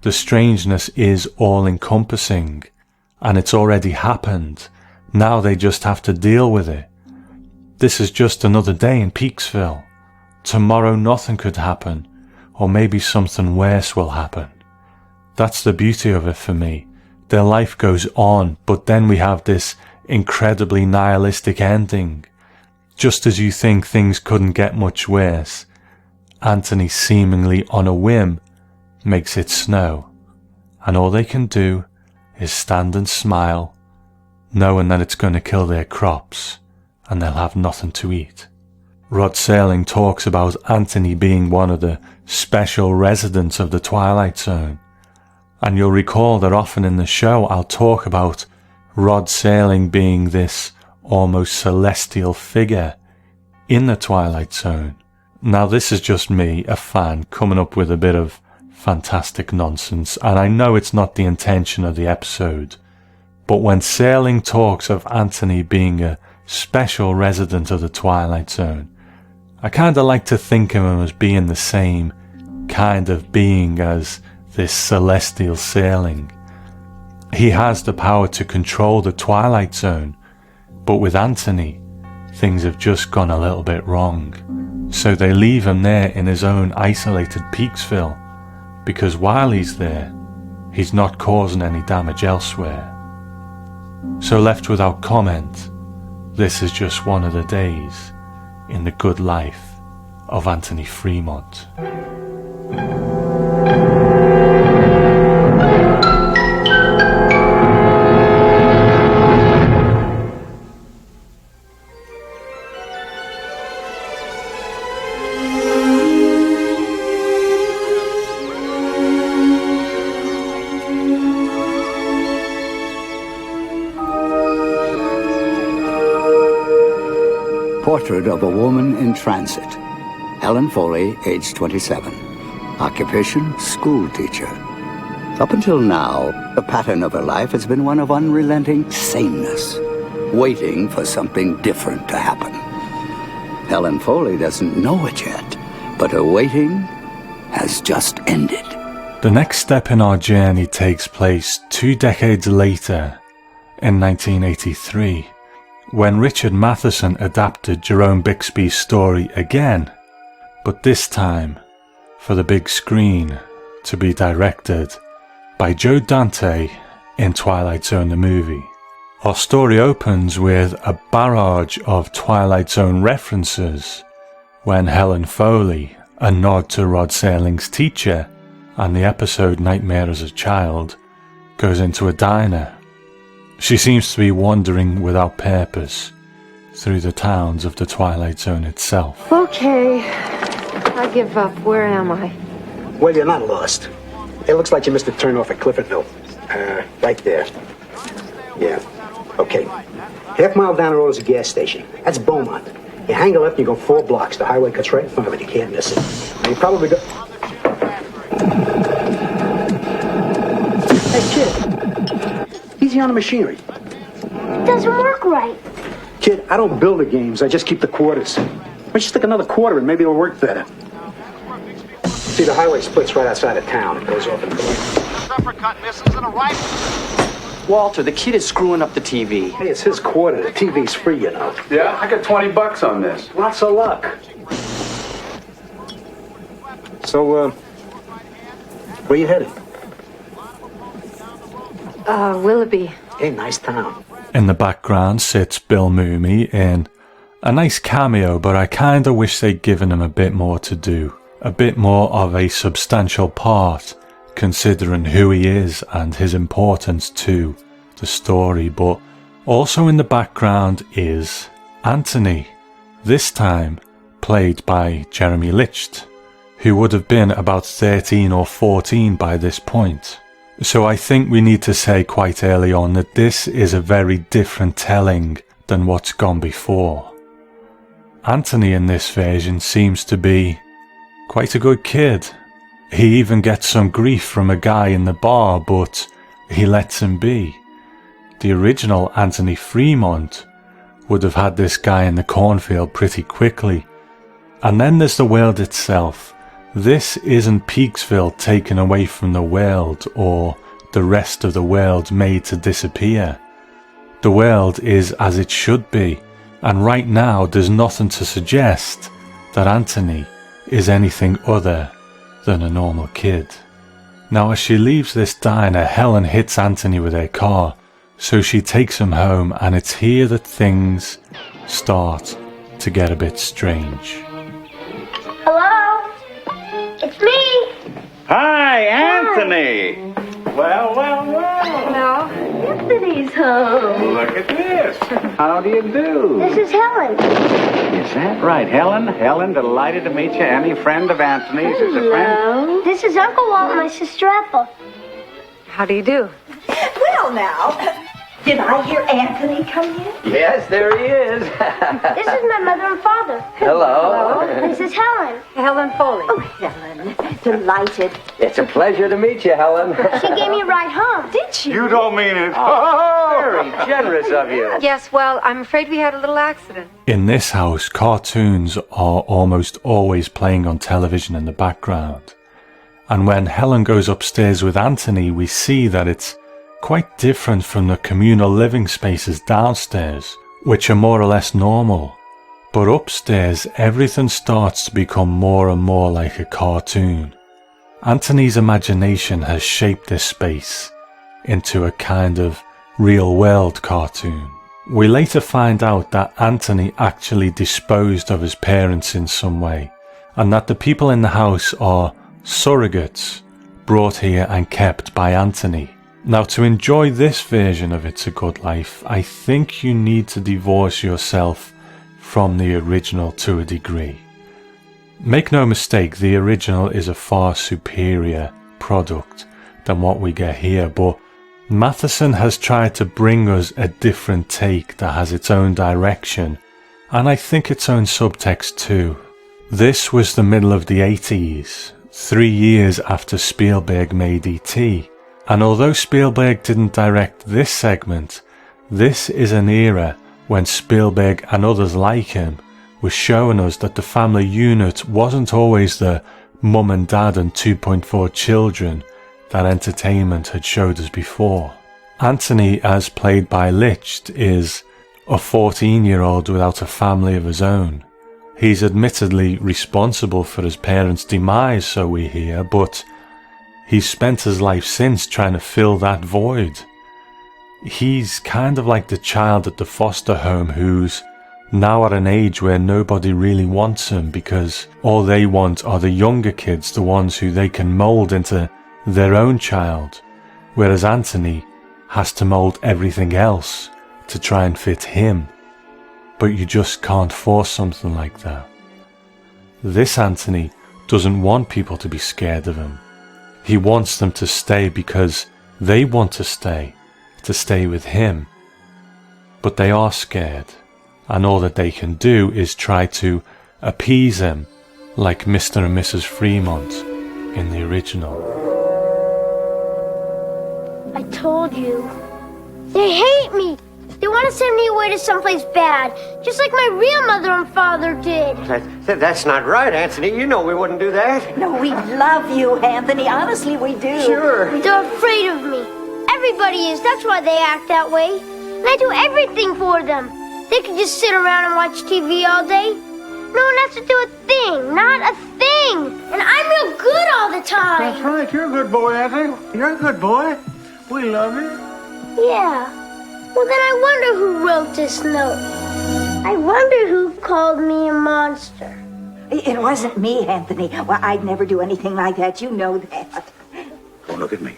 the strangeness is all-encompassing, and it's already happened. Now they just have to deal with it. This is just another day in Peaksville. Tomorrow nothing could happen, or maybe something worse will happen. That's the beauty of it for me. Their life goes on, but then we have this incredibly nihilistic ending. Just as you think things couldn't get much worse, Anthony seemingly on a whim makes it snow, and all they can do is stand and smile, knowing that it's going to kill their crops and they'll have nothing to eat. Rod Serling talks about Anthony being one of the special residents of the Twilight Zone, and you'll recall that often in the show I'll talk about Rod Serling being this almost celestial figure in the Twilight Zone. Now this is just me, a fan, coming up with a bit of fantastic nonsense, and I know it's not the intention of the episode, but when Serling talks of Anthony being a special resident of the Twilight Zone, I kinda like to think of him as being the same kind of being as this celestial Serling. He has the power to control the Twilight Zone, but with Anthony, things have just gone a little bit wrong. So they leave him there in his own isolated Peaksville, because while he's there, he's not causing any damage elsewhere. So left without comment, this is just one of the days in the good life of Anthony Fremont. Portrait of a woman in transit. Helen Foley, age 27. Occupation, school teacher. Up until now, the pattern of her life has been one of unrelenting sameness, waiting for something different to happen. Helen Foley doesn't know it yet, but her waiting has just ended. The next step in our journey takes place 2 decades later, in 1983, when Richard Matheson adapted Jerome Bixby's story again, but this time for the big screen, to be directed by Joe Dante in Twilight Zone the movie. Our story opens with a barrage of Twilight Zone references when Helen Foley, a nod to Rod Serling's teacher and the episode Nightmare as a Child, goes into a diner. She seems to be wandering without purpose through the towns of the Twilight Zone itself. Okay, I give up. Where am I? Well, you're not lost. It looks like you missed a turn off at Cliffortville. Right there. Yeah. Okay. Half mile down the road is a gas station. That's Beaumont. You hang a left and you go 4 blocks. The highway cuts right in front of it. You can't miss it. And you probably go... Hey, kid. Easy on the machinery. It doesn't work right. Kid, I don't build the games. I just keep the quarters. Why don't you stick another quarter in? Maybe it'll work better. See, the highway splits right outside of town. It goes off in the Walter, the kid is screwing up the TV. Hey, it's his quarter. The TV's free, you know. Yeah, I got $20 on this. Lots of luck. So, where you headed? Willoughby. Hey, nice town. In the background sits Bill Mooney in a nice cameo, but I kinda wish they'd given him a bit more to do. A bit more of a substantial part, considering who he is and his importance to the story. But also in the background is Anthony, this time played by Jeremy Licht, who would have been about 13 or 14 by this point. So I think we need to say quite early on that this is a very different telling than what's gone before. Anthony in this version seems to be quite a good kid. He even gets some grief from a guy in the bar, but he lets him be. The original Anthony Fremont would have had this guy in the cornfield pretty quickly. And then there's the world itself. This isn't Peaksville taken away from the world or the rest of the world made to disappear. The world is as it should be, and right now there's nothing to suggest that Anthony is anything other than a normal kid. Now as she leaves this diner, Helen hits Anthony with her car, so she takes him home, and it's here that things start to get a bit strange. Hello? It's me. Hi, Anthony. Well. No. Anthony's home. Look at this. How do you do? This is Helen. Is that right, Helen? Helen, delighted to meet you. Any friend of Anthony's is a friend. Hello. This is Uncle Walt and my sister Ethel. How do you do? Well, now, did I hear Anthony come in? Yes, there he is. This is my mother and father. Hello. This is Helen. Helen Foley. Oh, Helen, delighted. It's a pleasure to meet you, Helen. She gave me a ride home. Did she? You don't mean it. Very generous of you. Yes, well, I'm afraid we had a little accident. In this house, cartoons are almost always playing on television in the background. And when Helen goes upstairs with Anthony, we see that it's quite different from the communal living spaces downstairs, which are more or less normal. But upstairs, everything starts to become more and more like a cartoon. Anthony's imagination has shaped this space into a kind of real-world cartoon. We later find out that Anthony actually disposed of his parents in some way, and that the people in the house are surrogates brought here and kept by Anthony. Now, to enjoy this version of It's a Good Life, I think you need to divorce yourself from the original to a degree. Make no mistake, the original is a far superior product than what we get here, but Matheson has tried to bring us a different take that has its own direction, and I think its own subtext too. This was the middle of the 80s, 3 years after Spielberg made E.T., and although Spielberg didn't direct this segment, this is an era when Spielberg and others like him were showing us that the family unit wasn't always the mum and dad and 2.4 children that entertainment had showed us before. Anthony, as played by Licht, is a 14-year-old without a family of his own. He's admittedly responsible for his parents' demise, so we hear, but he's spent his life since trying to fill that void. He's kind of like the child at the foster home who's now at an age where nobody really wants him because all they want are the younger kids, the ones who they can mold into their own child, whereas Anthony has to mold everything else to try and fit him. But you just can't force something like that. This Anthony doesn't want people to be scared of him. He wants them to stay because they want to stay with him. But they are scared, and all that they can do is try to appease him, like Mr. and Mrs. Fremont in the original. I told you. They hate me. They want to send me away to someplace bad, just like my real mother and father did. That's not right, Anthony. You know we wouldn't do that. No, we love you, Anthony. Honestly, we do. Sure. They're afraid of me. Everybody is. That's why they act that way. And I do everything for them. They can just sit around and watch TV all day. No one has to do a thing. Not a thing. And I'm real good all the time. That's right. You're a good boy, Anthony. You're a good boy. We love you. Yeah. Well, then I wonder who wrote this note. I wonder who called me a monster. It wasn't me, Anthony. Well, I'd never do anything like that. You know that. Don't look at me.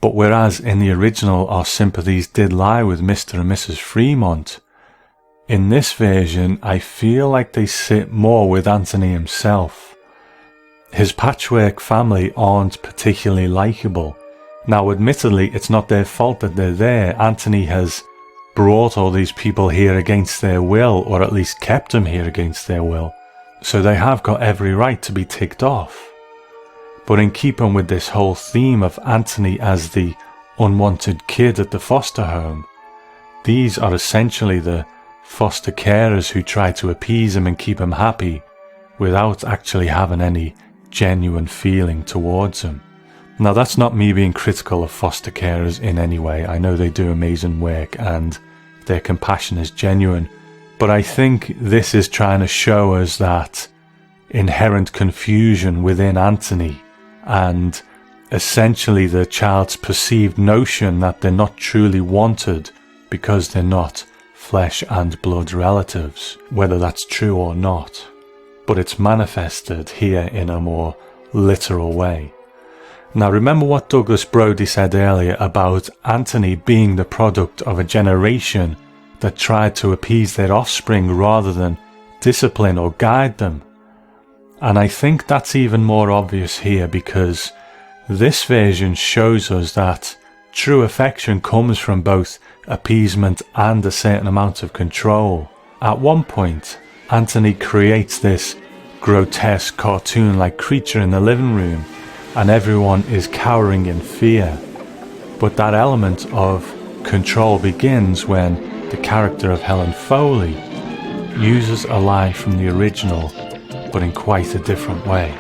But whereas in the original our sympathies did lie with Mr. and Mrs. Fremont, in this version I feel like they sit more with Anthony himself. His patchwork family aren't particularly likeable. Now admittedly it's not their fault that they're there. Anthony has brought all these people here against their will, or at least kept them here against their will, so they have got every right to be ticked off. But in keeping with this whole theme of Anthony as the unwanted kid at the foster home, these are essentially the foster carers who try to appease him and keep him happy without actually having any genuine feeling towards him. Now that's not me being critical of foster carers in any way. I know they do amazing work and their compassion is genuine, but I think this is trying to show us that inherent confusion within Anthony and essentially the child's perceived notion that they're not truly wanted because they're not flesh and blood relatives, whether that's true or not. But it's manifested here in a more literal way. Now remember what Douglas Brody said earlier about Anthony being the product of a generation that tried to appease their offspring rather than discipline or guide them. And I think that's even more obvious here because this version shows us that true affection comes from both appeasement and a certain amount of control. At one point, Anthony creates this grotesque cartoon-like creature in the living room and everyone is cowering in fear. But that element of control begins when the character of Helen Foley uses a line from the original, but in quite a different way.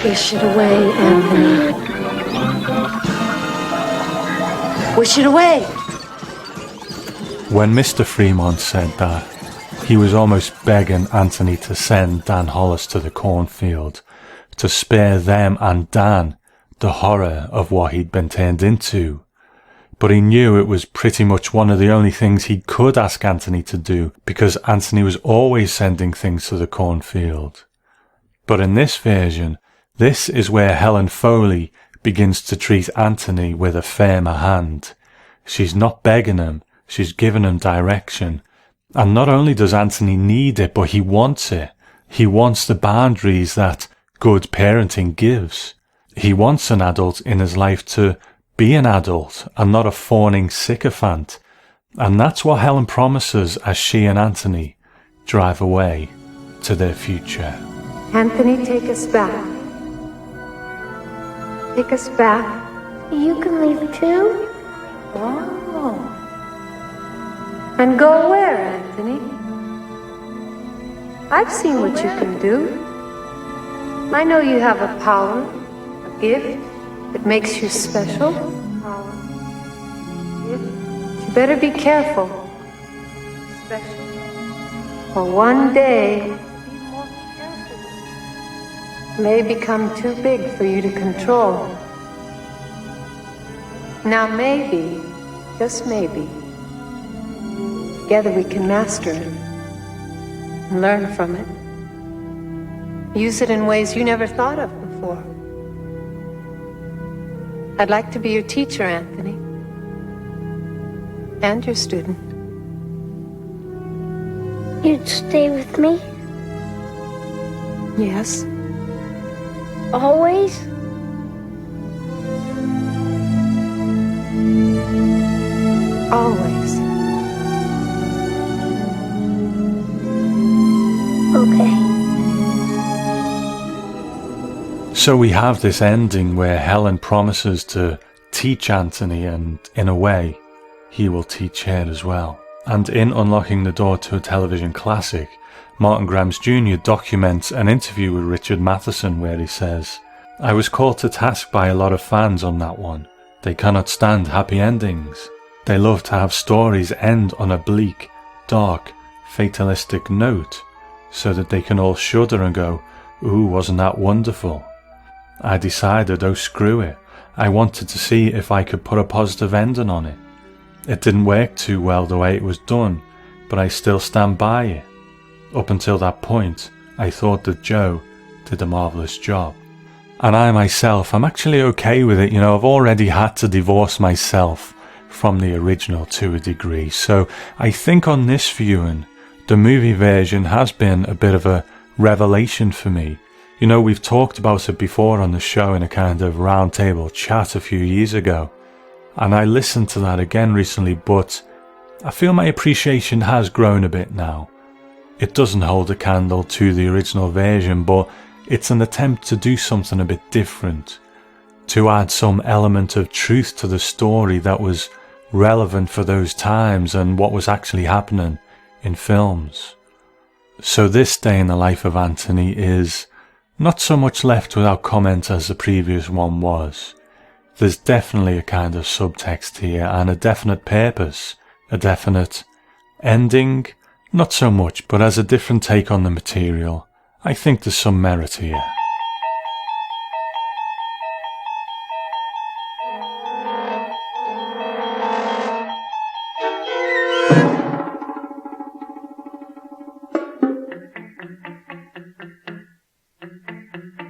Wish it away, Anthony. Wish it away. When Mr. Fremont said that, he was almost begging Anthony to send Dan Hollis to the cornfield, to spare them and Dan the horror of what he'd been turned into. But he knew it was pretty much one of the only things he could ask Anthony to do, because Anthony was always sending things to the cornfield. But in this version, this is where Helen Foley begins to treat Anthony with a firmer hand. She's not begging him, she's giving him direction. And not only does Anthony need it, but he wants it. He wants the boundaries that good parenting gives. He wants an adult in his life to be an adult and not a fawning sycophant. And that's what Helen promises as she and Anthony drive away to their future. Anthony, take us back. Take us back. You can leave too? Oh. And go where, Anthony? I've seen what you can do. I know you have a power, a gift that makes you special. You better be careful. special. For one day may become too big for you to control. Now maybe, just maybe, together we can master it and learn from it. Use it in ways you never thought of before. I'd like to be your teacher, Anthony. And your student. You'd stay with me? Yes. Always? Always. Okay. So we have this ending where Helen promises to teach Anthony, and in a way, he will teach her as well. And in Unlocking the Door to a Television Classic, Martin Grimes Jr. documents an interview with Richard Matheson where he says, "I was called to task by a lot of fans on that one. They cannot stand happy endings. They love to have stories end on a bleak, dark, fatalistic note, so that they can all shudder and go, 'Ooh, wasn't that wonderful?' I decided, oh screw it, I wanted to see if I could put a positive ending on it. It didn't work too well the way it was done, but I still stand by it. Up until that point, I thought that Joe did a marvellous job." And I myself, I'm actually okay with it. You know, I've already had to divorce myself from the original to a degree, so I think on this viewing, the movie version has been a bit of a revelation for me. You know, we've talked about it before on the show in a kind of roundtable chat a few years ago, and I listened to that again recently, but I feel my appreciation has grown a bit now. It doesn't hold a candle to the original version, but it's an attempt to do something a bit different, to add some element of truth to the story that was relevant for those times and what was actually happening in films. So this day in the life of Anthony is not so much left without comment as the previous one was. There's definitely a kind of subtext here and a definite purpose, a definite ending, not so much, but as a different take on the material, I think there's some merit here.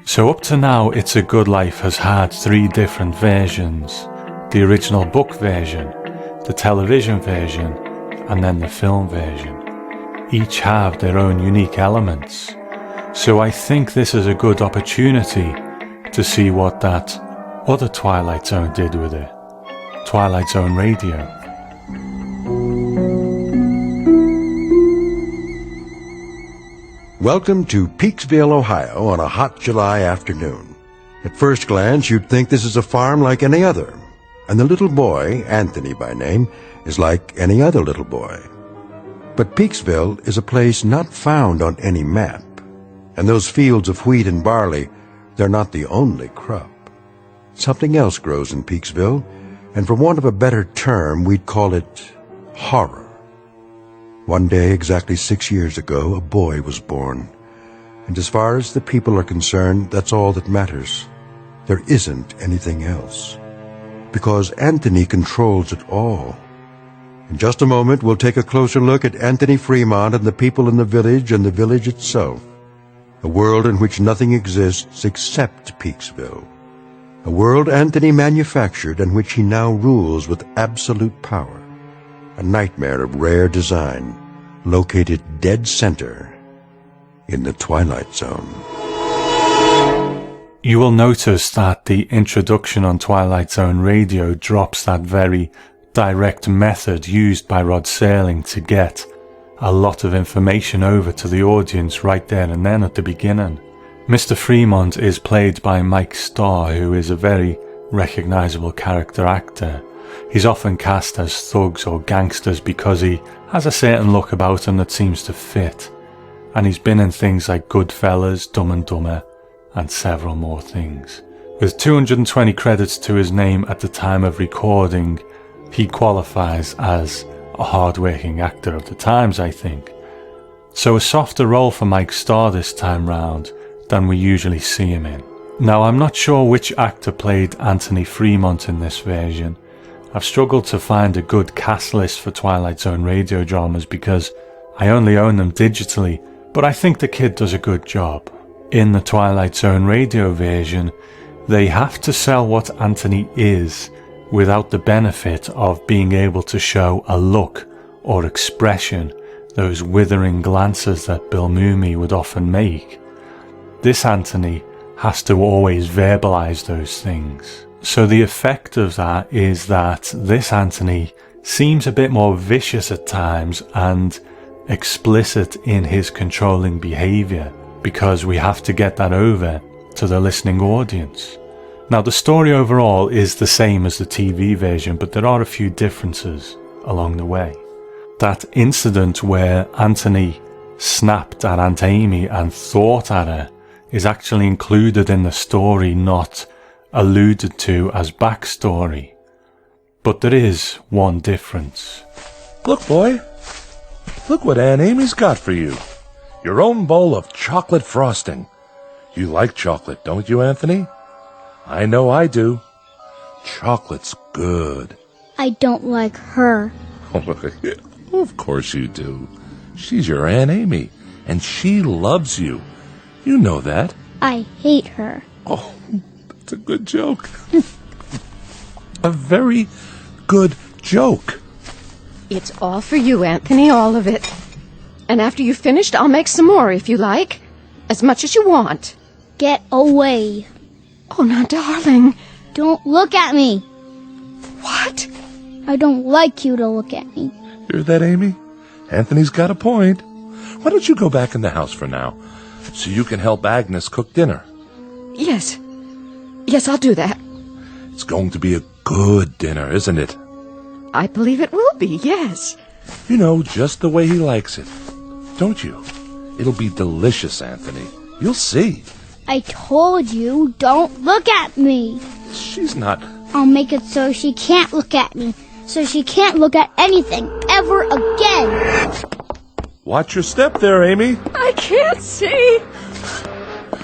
So up to now, It's a Good Life has had 3 different versions. The original book version, the television version, and then the film version. Each have their own unique elements. So I think this is a good opportunity to see what that other Twilight Zone did with it. Twilight Zone Radio. Welcome to Peaksville, Ohio on a hot July afternoon. At first glance, you'd think this is a farm like any other, and the little boy, Anthony by name, is like any other little boy. But Peaksville is a place not found on any map, and those fields of wheat and barley, they're not the only crop. Something else grows in Peaksville, and for want of a better term, we'd call it horror. One day, exactly 6 years ago, a boy was born. And as far as the people are concerned, that's all that matters. There isn't anything else. Because Anthony controls it all. In just a moment, we'll take a closer look at Anthony Fremont and the people in the village and the village itself. A world in which nothing exists except Peaksville. A world Anthony manufactured and which he now rules with absolute power. A nightmare of rare design, located dead center in the Twilight Zone. You will notice that the introduction on Twilight Zone Radio drops that very direct method used by Rod Serling to get a lot of information over to the audience right there and then at the beginning. Mr. Fremont is played by Mike Starr, who is a very recognizable character actor. He's often cast as thugs or gangsters because he has a certain look about him that seems to fit. And he's been in things like Goodfellas, Dumb and Dumber, and several more things. With 220 credits to his name at the time of recording, he qualifies as a hard-working actor of the times, I think. So a softer role for Mike Starr this time round than we usually see him in. Now, I'm not sure which actor played Anthony Fremont in this version. I've struggled to find a good cast list for Twilight Zone radio dramas because I only own them digitally, but I think the kid does a good job. In the Twilight Zone radio version, they have to sell what Anthony is without the benefit of being able to show a look or expression, those withering glances that Bill Mumy would often make. This Anthony has to always verbalize those things. So the effect of that is that this Anthony seems a bit more vicious at times and explicit in his controlling behaviour, because we have to get that over to the listening audience. Now, the story overall is the same as the TV version, but there are a few differences along the way. That incident where Anthony snapped at Aunt Amy and thought at her is actually included in the story, not alluded to as backstory. But there is one difference. Look, boy. Look what Aunt Amy's got for you. Your own bowl of chocolate frosting. You like chocolate, don't you, Anthony? I know I do. Chocolate's good. I don't like her. Of course you do. She's your Aunt Amy, and she loves you. You know that. I hate her. Oh, that's a good joke. A very good joke. It's all for you, Anthony, all of it. And after you've finished, I'll make some more if you like. As much as you want. Get away. Oh, now, darling. Don't look at me. What? I don't like you to look at me. Hear that, Amy? Anthony's got a point. Why don't you go back in the house for now, so you can help Agnes cook dinner? Yes. Yes, I'll do that. It's going to be a good dinner, isn't it? I believe it will be, yes. You know, just the way he likes it. Don't you? It'll be delicious, Anthony. You'll see. I told you, don't look at me. She's not... I'll make it so she can't look at me. So she can't look at anything ever again. Watch your step there, Amy. I can't see.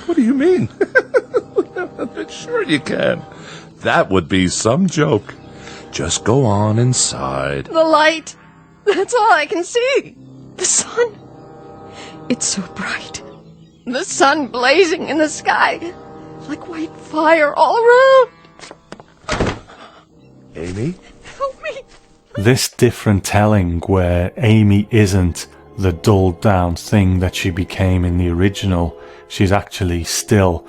What do you mean? Sure you can. That would be some joke. Just go on inside. The light. That's all I can see. The sun. It's so bright. The sun blazing in the sky. Like white fire all around. Amy? Help me. This different telling where Amy isn't the dulled down thing that she became in the original. She's actually still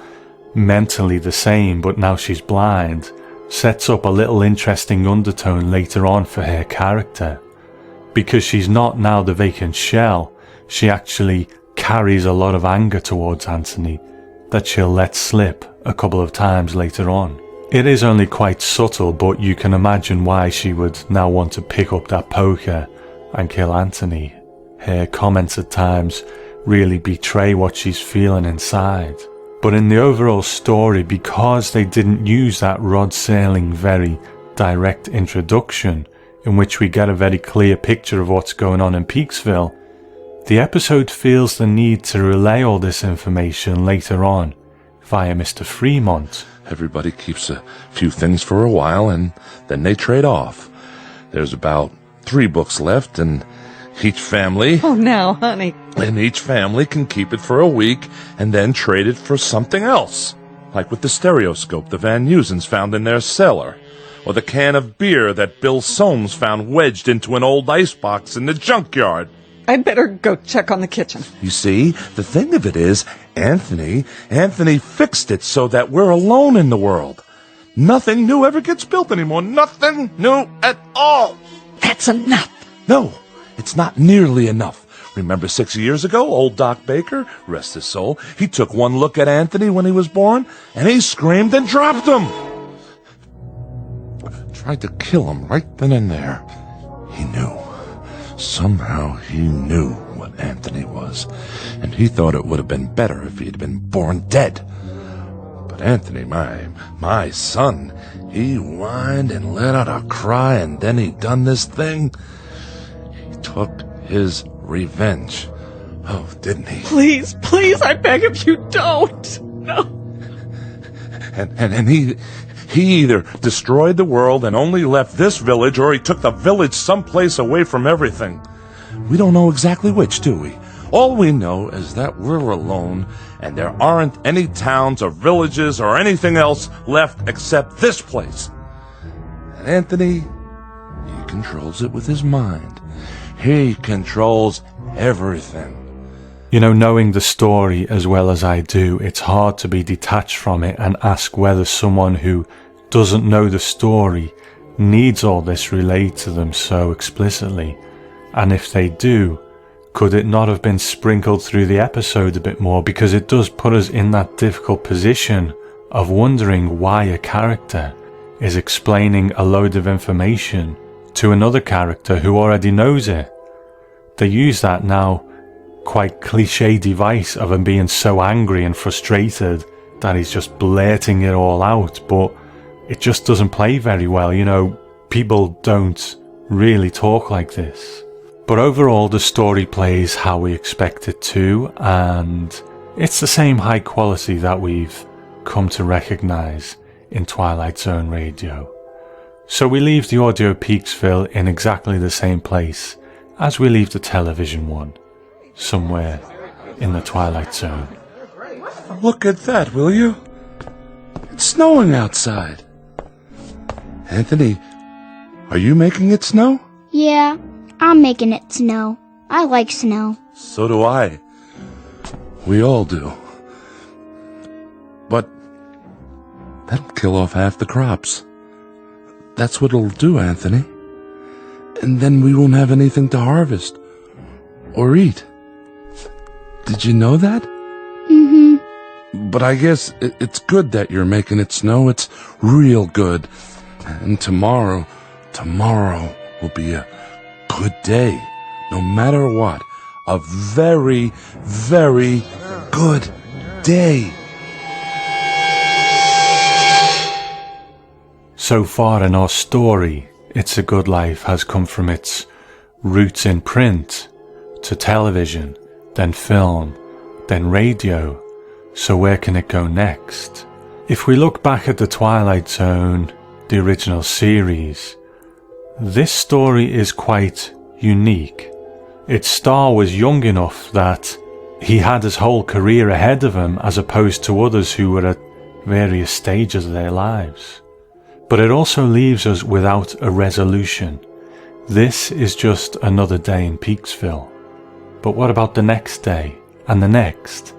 mentally the same, but now she's blind, sets up a little interesting undertone later on for her character. Because she's not now the vacant shell, she actually carries a lot of anger towards Anthony that she'll let slip a couple of times later on. It is only quite subtle, but you can imagine why she would now want to pick up that poker and kill Anthony. Her comments at times really betray what she's feeling inside. But in the overall story, because they didn't use that Rod Serling very direct introduction, in which we get a very clear picture of what's going on in Peaksville, the episode feels the need to relay all this information later on via Mr. Fremont. Everybody keeps a few things for a while, and then they trade off. There's about 3 books left, and each family... Oh, now, honey. And each family can keep it for a week, and then trade it for something else. Like with the stereoscope the Van Nusens found in their cellar, or the can of beer that Bill Soames found wedged into an old icebox in the junkyard. I'd better go check on the kitchen. You see, the thing of it is, Anthony fixed it so that we're alone in the world. Nothing new ever gets built anymore. Nothing new at all. That's enough. No, it's not nearly enough. Remember 6 years ago, old Doc Baker, rest his soul, he took one look at Anthony when he was born, and he screamed and dropped him. Tried to kill him right then and there. He knew. Somehow he knew what Anthony was, and he thought it would have been better if he had been born dead. But Anthony, my son, he whined and let out a cry, and then he done this thing, took his revenge. Oh, didn't he? Please, please, I beg of you, don't. No. And he either destroyed the world and only left this village, or he took the village someplace away from everything. We don't know exactly which, do we? All we know is that we're alone, and there aren't any towns or villages or anything else left except this place. And Anthony, he controls it with his mind. He controls everything. You know, knowing the story as well as I do, it's hard to be detached from it and ask whether someone who doesn't know the story needs all this relayed to them so explicitly. And if they do, could it not have been sprinkled through the episode a bit more? Because it does put us in that difficult position of wondering why a character is explaining a load of information to another character who already knows it. They use that now quite cliche device of him being so angry and frustrated that he's just blurting it all out, but it just doesn't play very well. You know, people don't really talk like this. But overall, the story plays how we expect it to, and it's the same high quality that we've come to recognize in Twilight Zone radio. So we leave the audio Peaksville in exactly the same place as we leave the television one, somewhere in the Twilight Zone. Look at that, will you? It's snowing outside. Anthony, are you making it snow? Yeah, I'm making it snow. I like snow. So do I. We all do. But that'll kill off half the crops. That's what it'll do, Anthony. And then we won't have anything to harvest or eat. Did you know that? Mm-hmm. But I guess it's good that you're making it snow. It's real good. And tomorrow will be a good day. No matter what. A very, very good day. So far in our story, It's a Good Life has come from its roots in print to television, then film, then radio. So where can it go next? If we look back at the Twilight Zone, the original series, this story is quite unique. Its star was young enough that he had his whole career ahead of him, as opposed to others who were at various stages of their lives. But it also leaves us without a resolution. This is just another day in Peaksville. But what about the next day, and the next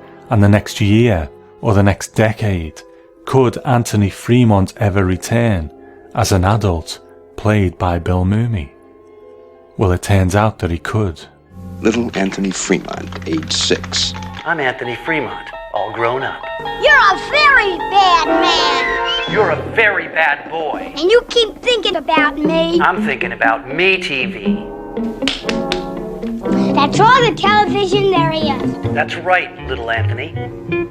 year, or the next decade? Could Anthony Fremont ever return as an adult, played by Bill Mumy? Well, it turns out that he could. Little Anthony Fremont, age 6. I'm Anthony Fremont, all grown up. You're a very bad man. You're a very bad boy. And you keep thinking about me. I'm thinking about Me TV. That's all the television there is. That's right, little Anthony.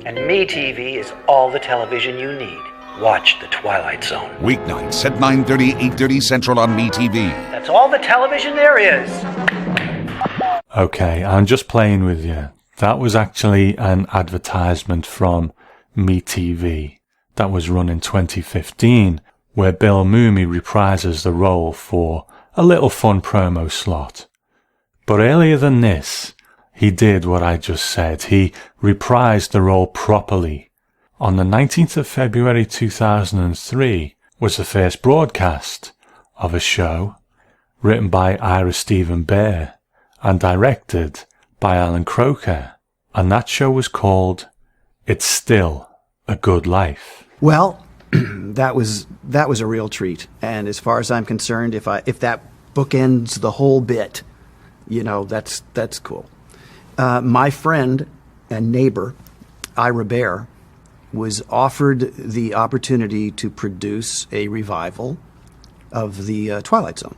And Me TV is all the television you need. Watch The Twilight Zone. Weeknights at 9:30, 8:30 Central on Me TV. That's all the television there is. Okay, I'm just playing with you. That was actually an advertisement from Me TV that was run in 2015, where Bill Mumy reprises the role for a little fun promo slot. But earlier than this, he did what I just said. He reprised the role properly. On the 19th of February 2003 was the first broadcast of a show written by Ira Stephen Bear and directed by Alan Croker, and that show was called It's Still a Good Life. Well, that was a real treat, and as far as I'm concerned, if that bookends the whole bit, you know, that's cool. My friend and neighbor, Ira Bear, was offered the opportunity to produce a revival of the Twilight Zone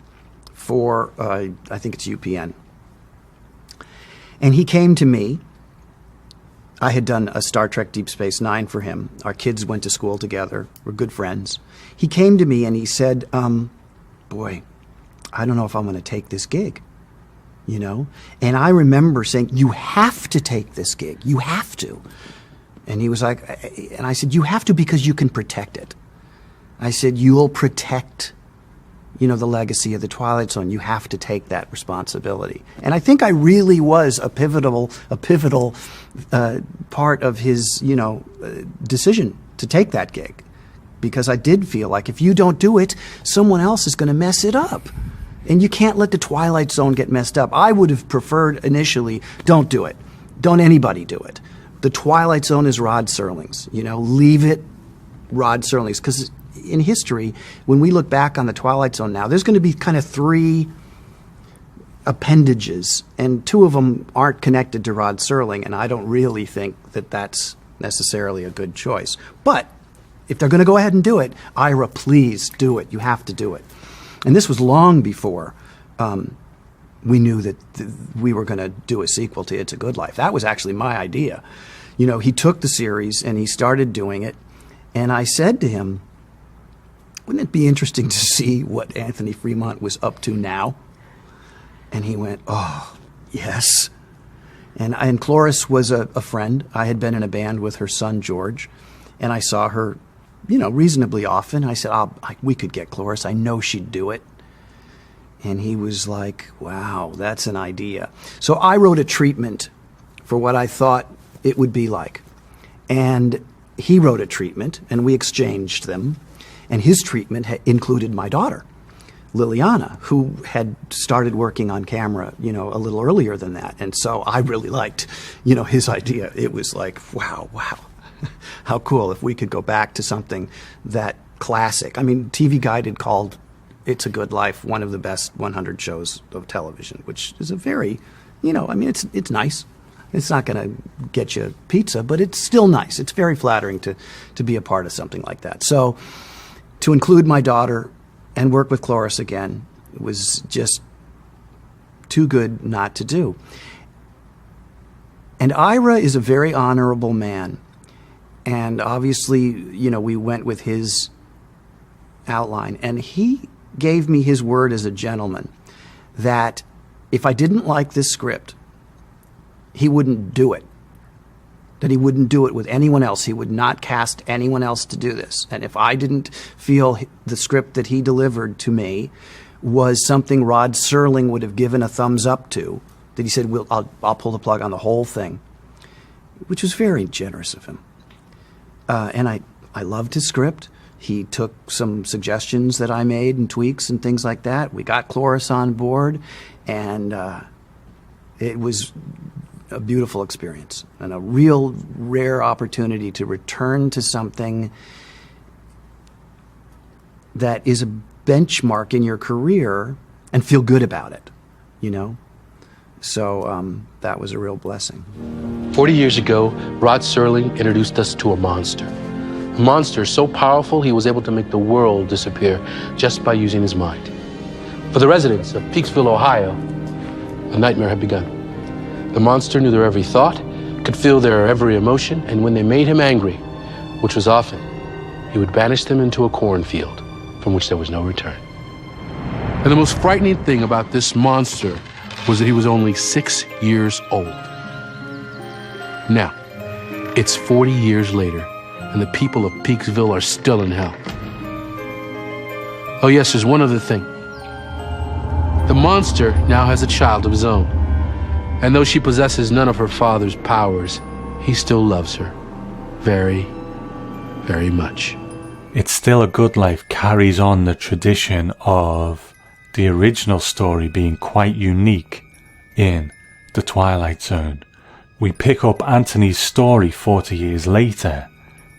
for, I think it's UPN. And he came to me. I had done a Star Trek Deep Space Nine for him. Our kids went to school together. We're good friends. He came to me and he said, boy, I don't know if I'm going to take this gig. you know? And I remember saying, you have to take this gig. You have to. And he was like, and I said, you have to because you can protect it. I said, you'll protect, you know, the legacy of the Twilight Zone. You have to take that responsibility. And I think I really was a pivotal part of his, you know, decision to take that gig. Because I did feel like if you don't do it, someone else is going to mess it up. And you can't let the Twilight Zone get messed up. I would have preferred initially, don't do it. Don't anybody do it. The Twilight Zone is Rod Serling's. You know, leave it Rod Serling's. Because in history, when we look back on the Twilight Zone now, there's going to be kind of 3 appendages, and 2 of them aren't connected to Rod Serling, and I don't really think that that's necessarily a good choice. But if they're going to go ahead and do it, Ira, please do it. You have to do it. And this was long before we knew that we were going to do a sequel to It's a Good Life. That was actually my idea. You know, he took the series and he started doing it, and I said to him, wouldn't it be interesting to see what Anthony Fremont was up to now? And he went, oh, yes. And Cloris was a friend. I had been in a band with her son, George, and I saw her, you know, reasonably often. I said, we could get Cloris. I know she'd do it. And he was like, wow, that's an idea. So I wrote a treatment for what I thought it would be like. And he wrote a treatment, and we exchanged them. And his treatment included my daughter, Liliana, who had started working on camera, you know, a little earlier than that. And so I really liked, you know, his idea. It was like, wow. How cool if we could go back to something that classic. I mean, TV Guide had called It's a Good Life one of the best 100 shows of television, which is a very, you know, I mean, it's nice. It's not going to get you pizza, but it's still nice. It's very flattering to be a part of something like that. So to include my daughter and work with Cloris again was just too good not to do. And Ira is a very honorable man. And obviously, you know, we went with his outline. And he gave me his word as a gentleman that if I didn't like this script, he wouldn't do it. That he wouldn't do it with anyone else. He would not cast anyone else to do this. And if I didn't feel the script that he delivered to me was something Rod Serling would have given a thumbs up to, that he said, I'll pull the plug on the whole thing, which was very generous of him. And I loved his script. He took some suggestions that I made and tweaks and things like that. We got Cloris on board, and it was a beautiful experience and a real rare opportunity to return to something that is a benchmark in your career and feel good about it, you know? So that was a real blessing. 40 years ago, Rod Serling introduced us to a monster. A monster so powerful he was able to make the world disappear just by using his mind. For the residents of Peaksville, Ohio, a nightmare had begun. The monster knew their every thought, could feel their every emotion, and when they made him angry, which was often, he would banish them into a cornfield from which there was no return. And the most frightening thing about this monster was that he was only 6 years old. Now, it's 40 years later, and the people of Peaksville are still in hell. Oh yes, there's one other thing. The monster now has a child of his own. And though she possesses none of her father's powers, he still loves her very, very much. It's Still a Good Life carries on the tradition of the original story being quite unique in the Twilight Zone. We pick up Anthony's story 40 years later,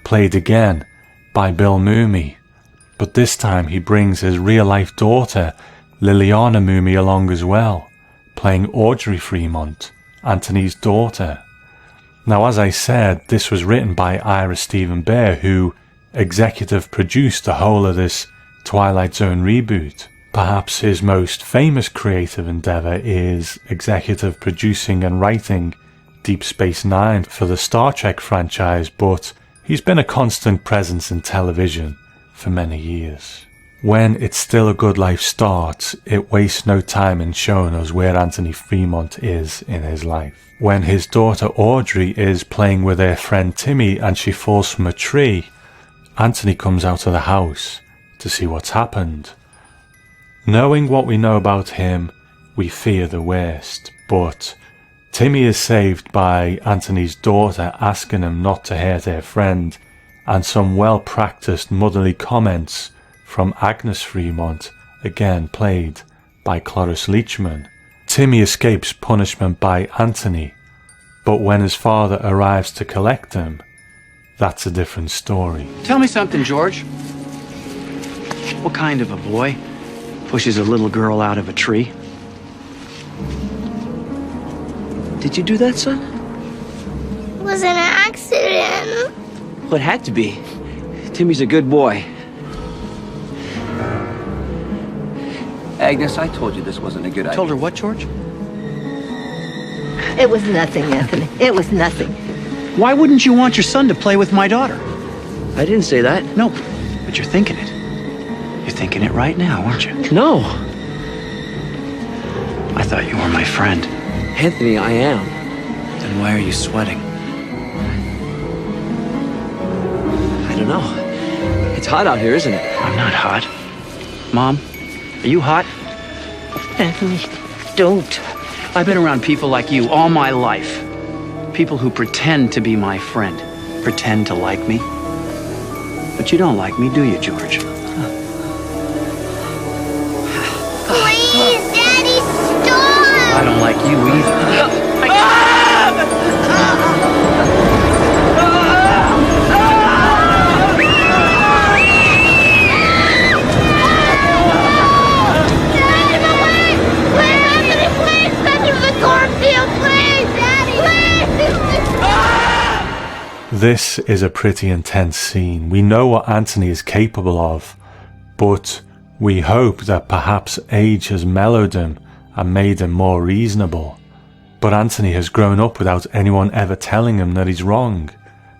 played again by Bill Mumy, but this time he brings his real-life daughter, Liliana Mumy, along as well, playing Audrey Fremont, Anthony's daughter. Now, as I said, this was written by Ira Steven Behr, who executive produced the whole of this Twilight Zone reboot. Perhaps his most famous creative endeavour is executive producing and writing Deep Space Nine for the Star Trek franchise, but he's been a constant presence in television for many years. When It's Still a Good Life starts, it wastes no time in showing us where Anthony Fremont is in his life. When his daughter Audrey is playing with her friend Timmy and she falls from a tree, Anthony comes out of the house to see what's happened. Knowing what we know about him, we fear the worst, but Timmy is saved by Anthony's daughter asking him not to hurt her friend, and some well-practiced motherly comments from Agnes Fremont, again played by Cloris Leachman. Timmy escapes punishment by Anthony, but when his father arrives to collect him, that's a different story. Tell me something, George. What kind of a boy pushes a little girl out of a tree? Did you do that, son? It was an accident. Well, it had to be. Timmy's a good boy. Agnes, I told you this wasn't a good idea. Told her what, George? It was nothing, Anthony. It was nothing. Why wouldn't you want your son to play with my daughter? I didn't say that. No, but you're thinking it. You're thinking it right now, aren't you? No. I thought you were my friend. Anthony, I am. Then why are you sweating? I don't know. It's hot out here, isn't it? I'm not hot. Mom, are you hot? Anthony, don't. I've been around people like you all my life. People who pretend to be my friend. Pretend to like me. But you don't like me, do you, George? Please, Daddy, stop! I don't like you either. This is a pretty intense scene. We know what Anthony is capable of, but we hope that perhaps age has mellowed him and made him more reasonable. But Anthony has grown up without anyone ever telling him that he's wrong,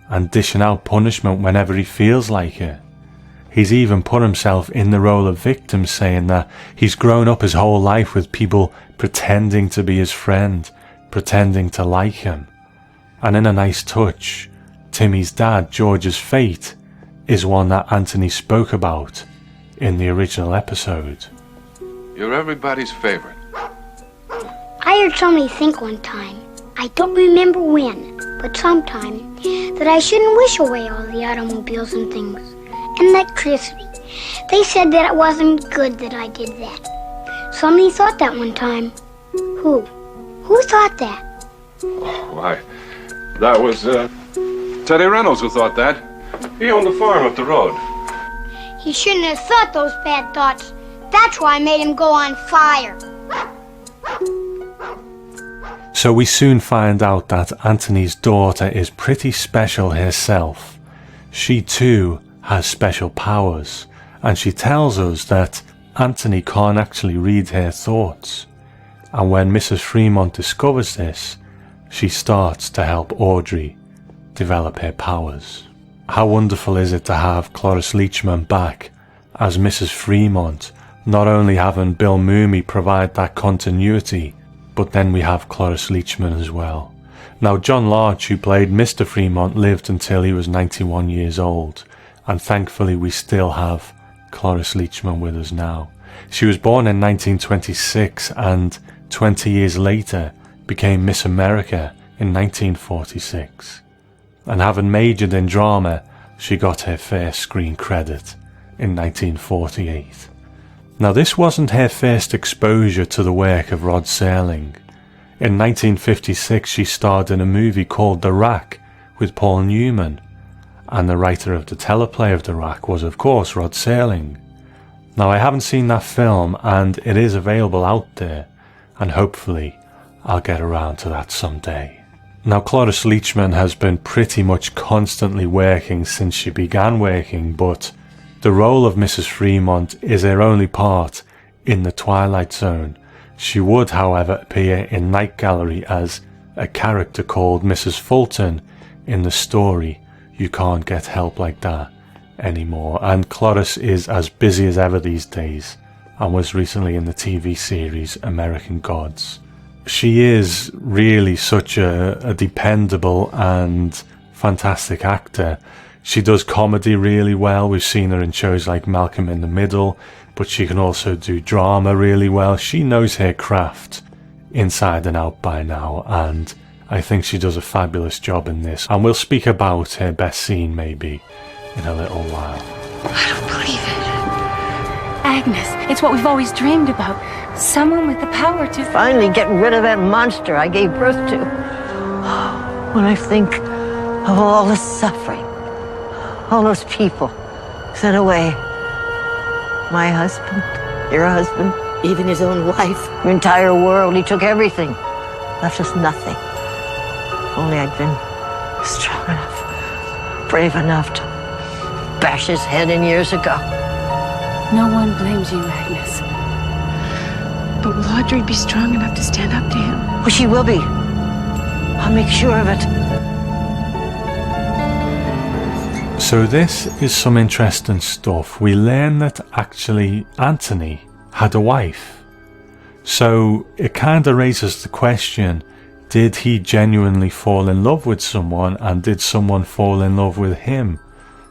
and dishing out punishment whenever he feels like it. He's even put himself in the role of victim, saying that he's grown up his whole life with people pretending to be his friend, pretending to like him. And in a nice touch, Timmy's dad, George's fate, is one that Anthony spoke about in the original episode. You're everybody's favorite. I heard somebody think one time, I don't remember when, but sometime, that I shouldn't wish away all the automobiles and things, and electricity. They said that it wasn't good that I did that. Somebody thought that one time. Who? Who thought that? Why, that was, Teddy Reynolds who thought that. He owned the farm up the road. He shouldn't have thought those bad thoughts. That's why I made him go on fire. So we soon find out that Anthony's daughter is pretty special herself. She too has special powers, and she tells us that Anthony can't actually read her thoughts. And when Mrs. Fremont discovers this, she starts to help Audrey develop her powers. How wonderful is it to have Cloris Leachman back as Mrs. Fremont, not only having Bill Mumy provide that continuity, but then we have Cloris Leachman as well. Now, John Larch, who played Mr. Fremont, lived until he was 91 years old, and thankfully we still have Cloris Leachman with us now. She was born in 1926 and 20 years later became Miss America in 1946. And having majored in drama, she got her first screen credit in 1948. Now, this wasn't her first exposure to the work of Rod Serling. In 1956, she starred in a movie called The Rack with Paul Newman, and the writer of the teleplay of The Rack was, of course, Rod Serling. Now, I haven't seen that film, and it is available out there, and hopefully I'll get around to that someday. Now, Cloris Leachman has been pretty much constantly working since she began working, but the role of Mrs. Fremont is her only part in the Twilight Zone. She would, however, appear in Night Gallery as a character called Mrs. Fulton in the story You Can't Get Help Like That anymore, and Cloris is as busy as ever these days, and was recently in the TV series American Gods. She is really such a dependable and fantastic actor. She does comedy really well. We've seen her in shows like Malcolm in the Middle, but she can also do drama really well. She knows her craft inside and out by now, and I think she does a fabulous job in this. And we'll speak about her best scene maybe in a little while. I don't believe it. Agnes, it's what we've always dreamed about. Someone with the power to finally get rid of that monster I gave birth to. When I think of all the suffering, all those people sent away. My husband, your husband, even his own wife, your entire world. He took everything, left us nothing. If only I'd been strong enough, brave enough to bash his head in years ago. No one blames you, Agnes. But will Audrey be strong enough to stand up to him? Well, she will be. I'll make sure of it. So this is some interesting stuff. We learn that actually Anthony had a wife. So it kind of raises the question, did he genuinely fall in love with someone, and did someone fall in love with him?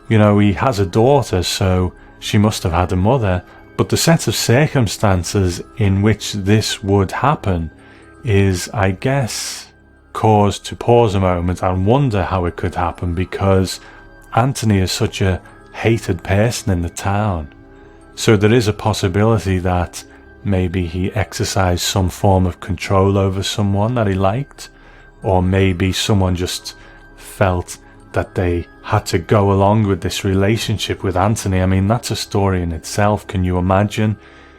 You know, he has a daughter, so she must have had a mother, but the set of circumstances in which this would happen is, I guess, cause to pause a moment and wonder how it could happen, because Anthony is such a hated person in the town. So there is a possibility that maybe he exercised some form of control over someone that he liked, or maybe someone just felt that they had to go along with this relationship with Anthony. I mean, that's a story in itself. Can you imagine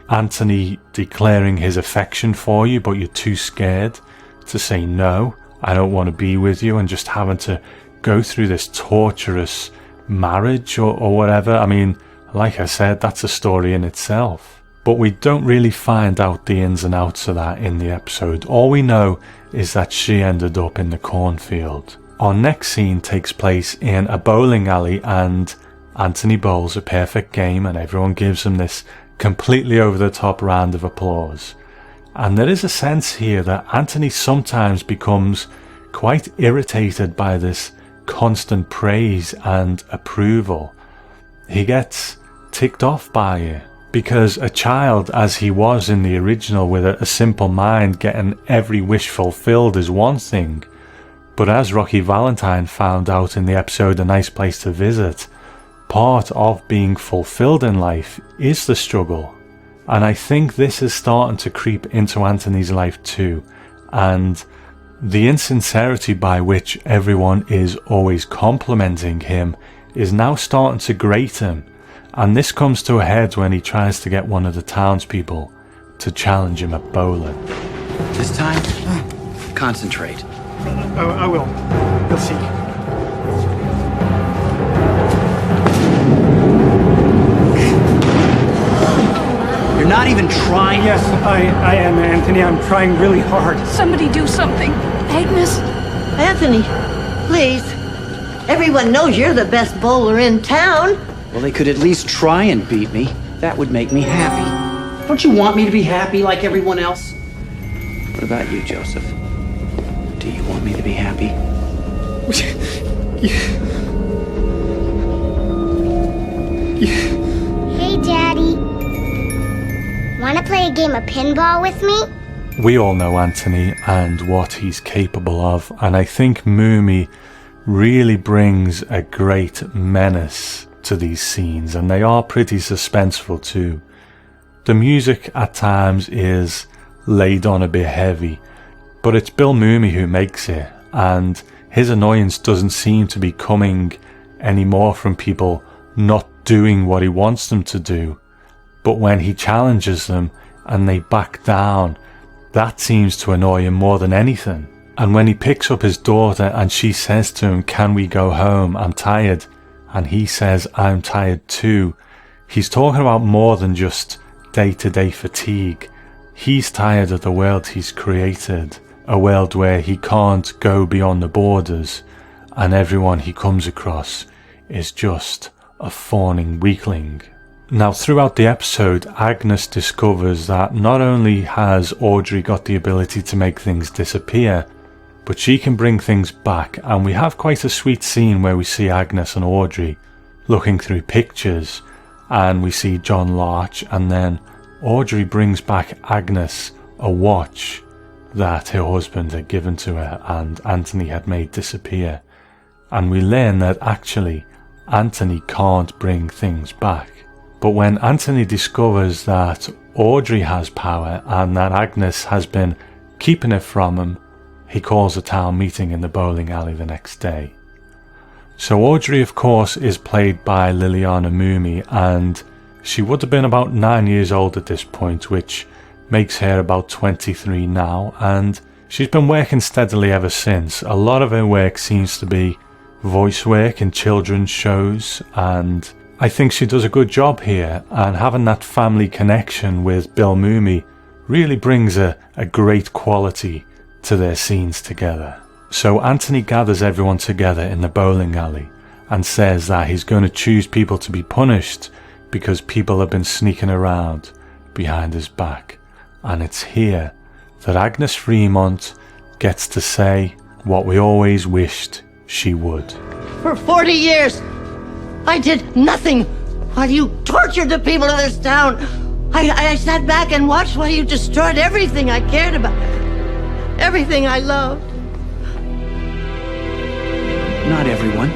Anthony declaring his affection for you, but you're too scared to say no, I don't want to be with you, and just having to go through this torturous marriage or whatever? I mean, like I said, that's a story in itself. But we don't really find out the ins and outs of that in the episode. All we know is that she ended up in the cornfield. Our next scene takes place in a bowling alley, and Anthony bowls a perfect game, and everyone gives him this completely over-the-top round of applause. And there is a sense here that Anthony sometimes becomes quite irritated by this constant praise and approval. He gets ticked off by it, because a child, as he was in the original, with a simple mind, getting every wish fulfilled is one thing. But as Rocky Valentine found out in the episode A Nice Place to Visit, part of being fulfilled in life is the struggle. And I think this is starting to creep into Anthony's life too. And the insincerity by which everyone is always complimenting him is now starting to grate him. And this comes to a head when he tries to get one of the townspeople to challenge him at bowling. This time, concentrate. I will. You'll see. You're not even trying. Yes, I am, Anthony. I'm trying really hard. Somebody do something. Agnes? Anthony, please. Everyone knows you're the best bowler in town. Well, they could at least try and beat me. That would make me happy. Don't you want me to be happy like everyone else? What about you, Joseph? Do you want me to be happy? Hey, Daddy. Want to play a game of pinball with me? We all know Anthony and what he's capable of, and I think Moomy really brings a great menace to these scenes, and they are pretty suspenseful too. The music at times is laid on a bit heavy, but it's Bill Moomy who makes it, and his annoyance doesn't seem to be coming anymore from people not doing what he wants them to do, but when he challenges them and they back down, that seems to annoy him more than anything. And when he picks up his daughter and she says to him, "Can we go home? I'm tired," and he says, "I'm tired too," he's talking about more than just day-to-day fatigue. He's tired of the world he's created, a world where he can't go beyond the borders, and everyone he comes across is just a fawning weakling. Now, throughout the episode, Agnes discovers that not only has Audrey got the ability to make things disappear, but she can bring things back, and we have quite a sweet scene where we see Agnes and Audrey looking through pictures, and we see John Larch, and then Audrey brings back Agnes a watch that her husband had given to her and Anthony had made disappear. And we learn that actually Anthony can't bring things back. But when Anthony discovers that Audrey has power and that Agnes has been keeping it from him, he calls a town meeting in the bowling alley the next day. So Audrey, of course, is played by Liliana Mumi, and she would have been about 9 years old at this point, which makes her about 23 now, and she's been working steadily ever since. A lot of her work seems to be voice work in children's shows, and I think she does a good job here, and having that family connection with Bill Mumi really brings a great quality to their scenes together. So Anthony gathers everyone together in the bowling alley and says that he's going to choose people to be punished because people have been sneaking around behind his back. And it's here that Agnes Fremont gets to say what we always wished she would. For 40 years, I did nothing while you tortured the people of this town. I sat back and watched while you destroyed everything I cared about, everything I loved. Not everyone.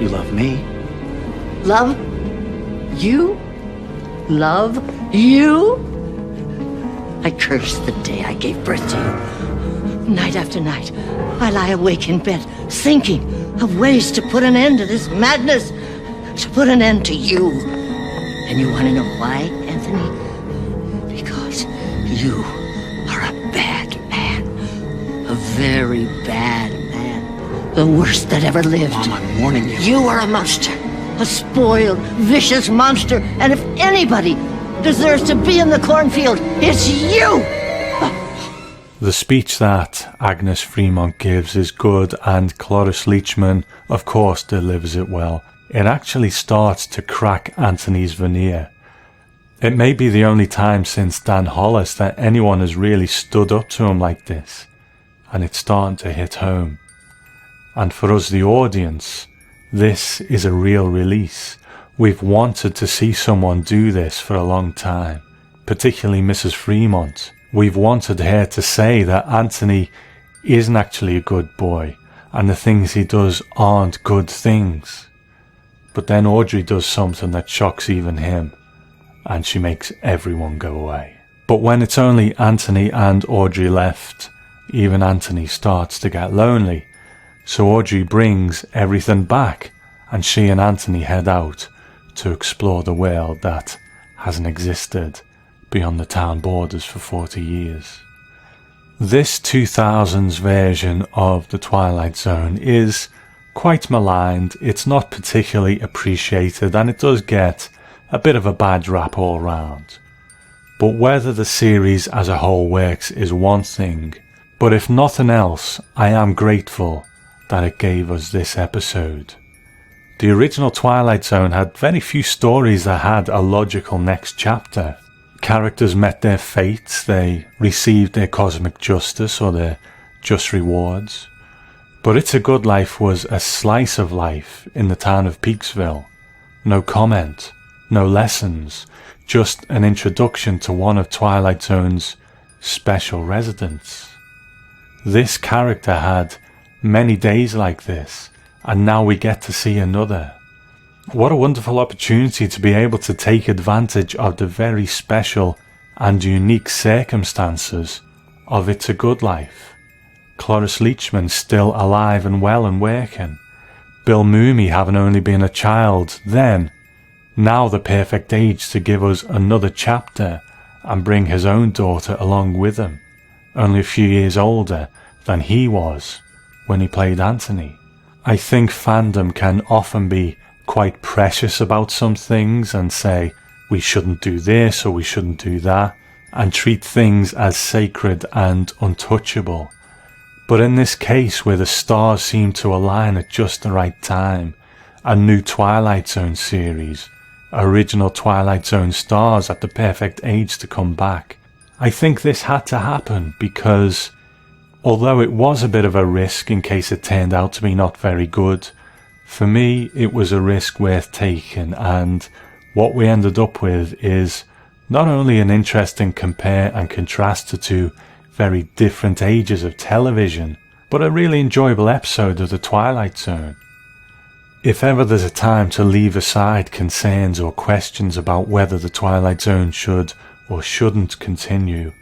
You love me. Love you? Love you? I curse the day I gave birth to you. Night after night, I lie awake in bed, thinking of ways to put an end to this madness, to put an end to you. And you want to know why, Anthony? Because you are a bad man. A very bad man. The worst that ever lived. Mom, I'm warning you. You are a monster. A spoiled, vicious monster. And if anybody deserves to be in the cornfield, it's you! The speech that Agnes Fremont gives is good, and Cloris Leachman, of course, delivers it well. It actually starts to crack Anthony's veneer. It may be the only time since Dan Hollis that anyone has really stood up to him like this, and it's starting to hit home. And for us, the audience, this is a real release. We've wanted to see someone do this for a long time, particularly Mrs. Fremont. We've wanted her to say that Anthony isn't actually a good boy, and the things he does aren't good things. But then Audrey does something that shocks even him, and she makes everyone go away. But when it's only Anthony and Audrey left, even Anthony starts to get lonely. So Audrey brings everything back, and she and Anthony head out to explore the world that hasn't existed beyond the town borders for 40 years. This 2000s version of The Twilight Zone is quite maligned, it's not particularly appreciated, and it does get a bit of a bad rap all round. But whether the series as a whole works is one thing, but if nothing else, I am grateful that it gave us this episode. The original Twilight Zone had very few stories that had a logical next chapter. Characters met their fates, they received their cosmic justice or their just rewards. But It's a Good Life was a slice of life in the town of Peaksville. No comment, no lessons, just an introduction to one of Twilight Zone's special residents. This character had many days like this, and now we get to see another. What a wonderful opportunity to be able to take advantage of the very special and unique circumstances of It's a Good Life. Cloris Leachman still alive and well and working. Bill Mumi having only been a child then, now the perfect age to give us another chapter and bring his own daughter along with him, only a few years older than he was when he played Anthony. I think fandom can often be quite precious about some things and say we shouldn't do this or we shouldn't do that, and treat things as sacred and untouchable. But in this case, where the stars seem to align at just the right time a new Twilight Zone series, original Twilight Zone stars at the perfect age to come back. I think this had to happen because although it was a bit of a risk in case it turned out to be not very good, for me it was a risk worth taking, and what we ended up with is not only an interesting compare and contrast to two very different ages of television, but a really enjoyable episode of The Twilight Zone. If ever there's a time to leave aside concerns or questions about whether The Twilight Zone should or shouldn't continue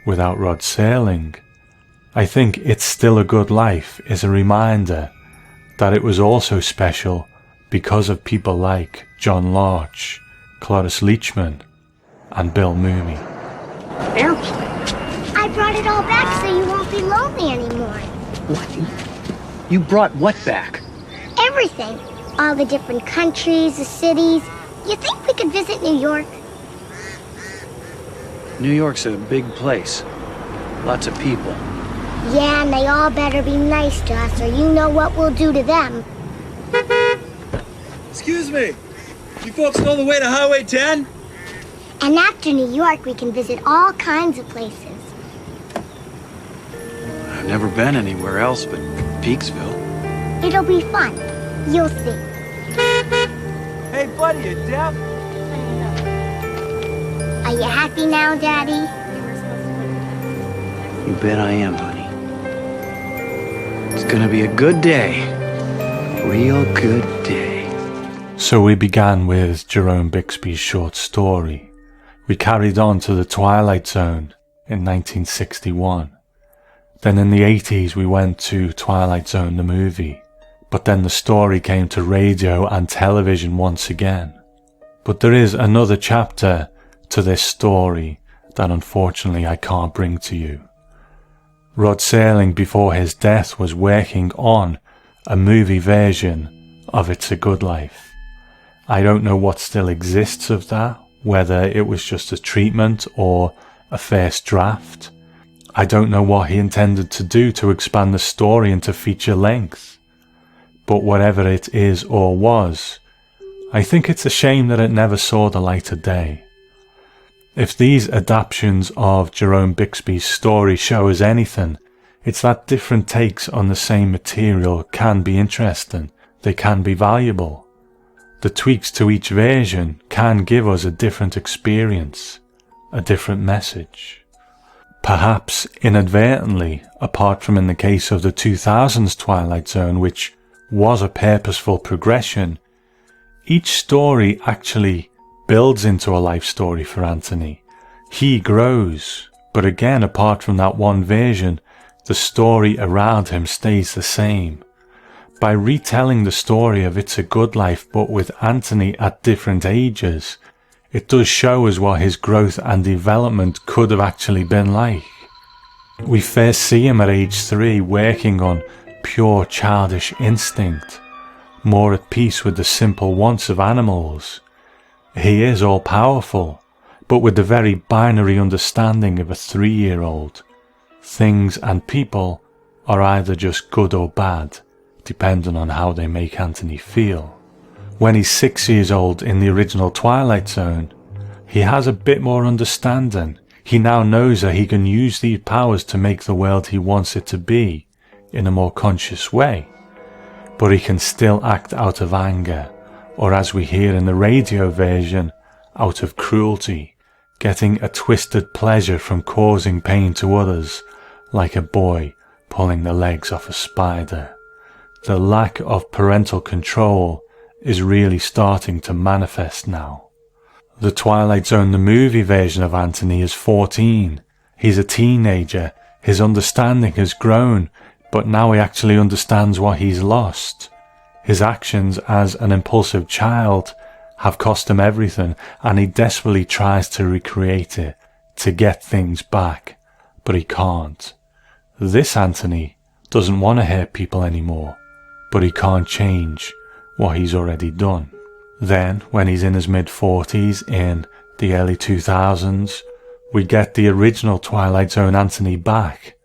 without Rod Serling, I think It's Still a Good Life is a reminder that it was also special because of people like John Larch, Cloris Leachman, and Bill Mooney. Airplane? I brought it all back so you won't be lonely anymore. What? You brought what back? Everything. All the different countries, the cities. You think we could visit New York? New York's a big place. Lots of people. Yeah, and they all better be nice to us, or you know what we'll do to them. Excuse me. You folks know the way to Highway 10? And after New York, we can visit all kinds of places. I've never been anywhere else but Peaksville. It'll be fun. You'll see. Hey, buddy, you deaf? Are you happy now, Daddy? You bet I am, honey. It's gonna be a good day. Real good day. So we began with Jerome Bixby's short story. We carried on to The Twilight Zone in 1961. Then in the 80s we went to Twilight Zone the movie. But then the story came to radio and television once again. But there is another chapter to this story that unfortunately I can't bring to you. Rod Serling before his death was working on a movie version of It's a Good Life. I don't know what still exists of that, whether it was just a treatment or a first draft. I don't know what he intended to do to expand the story into feature length. But whatever it is or was, I think it's a shame that it never saw the light of day. If these adaptations of Jerome Bixby's story show us anything, it's that different takes on the same material can be interesting, they can be valuable. The tweaks to each version can give us a different experience, a different message. Perhaps inadvertently, apart from in the case of the 2000s Twilight Zone, which was a purposeful progression, each story actually builds into a life story for Anthony. He grows, but again, apart from that one version, the story around him stays the same. By retelling the story of It's a Good Life, but with Anthony at different ages, it does show us what his growth and development could have actually been like. We first see him at age 3 working on pure childish instinct, more at peace with the simple wants of animals. He is all-powerful, but with the very binary understanding of a 3-year-old. Things and people are either just good or bad, depending on how they make Anthony feel. When he's 6 years old in the original Twilight Zone, he has a bit more understanding. He now knows that he can use these powers to make the world he wants it to be in a more conscious way. But he can still act out of anger, or as we hear in the radio version, out of cruelty, getting a twisted pleasure from causing pain to others, like a boy pulling the legs off a spider. The lack of parental control is really starting to manifest now. The Twilight Zone, the movie version of Anthony, is 14. He's a teenager. His understanding has grown, but now he actually understands what he's lost. His actions as an impulsive child have cost him everything, and he desperately tries to recreate it, to get things back, but he can't. This Anthony doesn't want to hurt people anymore, but he can't change what he's already done. Then, when he's in his mid-40s, in the early 2000s, we get the original Twilight Zone Anthony back,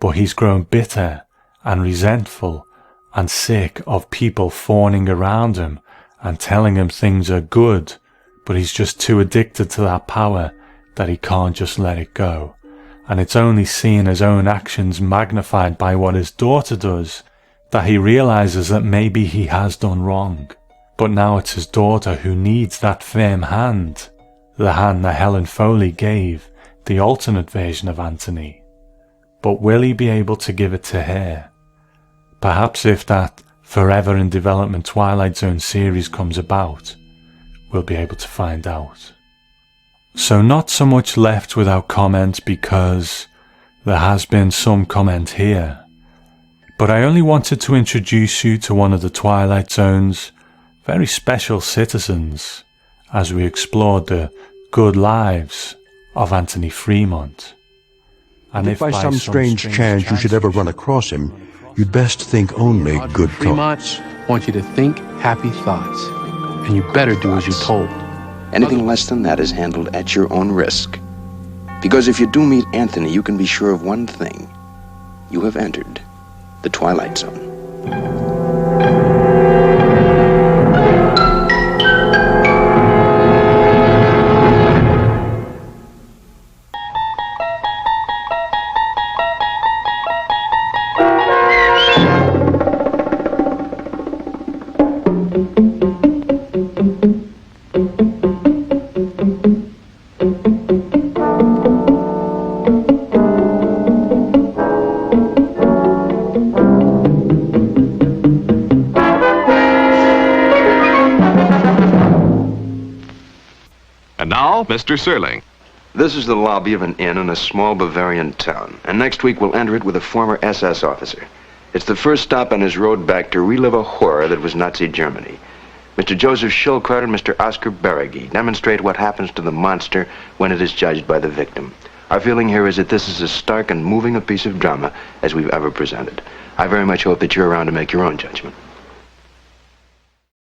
but he's grown bitter and resentful and sick of people fawning around him and telling him things are good, but he's just too addicted to that power that he can't just let it go. And it's only seeing his own actions magnified by what his daughter does that he realizes that maybe he has done wrong. But now it's his daughter who needs that firm hand, the hand that Helen Foley gave the alternate version of Anthony. But will he be able to give it to her? Perhaps if that Forever in Development Twilight Zone series comes about, we'll be able to find out. So not so much left without comment, because there has been some comment here. But I only wanted to introduce you to one of the Twilight Zone's very special citizens as we explored the good lives of Anthony Fremont. And if by some strange chance you should ever run across him, you'd best think only good thoughts. Fremont wants you to think happy thoughts, and you better do as you're told. Anything less than that is handled at your own risk. Because if you do meet Anthony, you can be sure of one thing. You have entered the Twilight Zone. Mr. Serling. This is the lobby of an inn in a small Bavarian town, and next week we'll enter it with a former SS officer. It's the first stop on his road back to relive a horror that was Nazi Germany. Mr. Joseph Schildkraut and Mr. Oscar Beregi demonstrate what happens to the monster when it is judged by the victim. Our feeling here is that this is as stark and moving a piece of drama as we've ever presented. I very much hope that you're around to make your own judgment.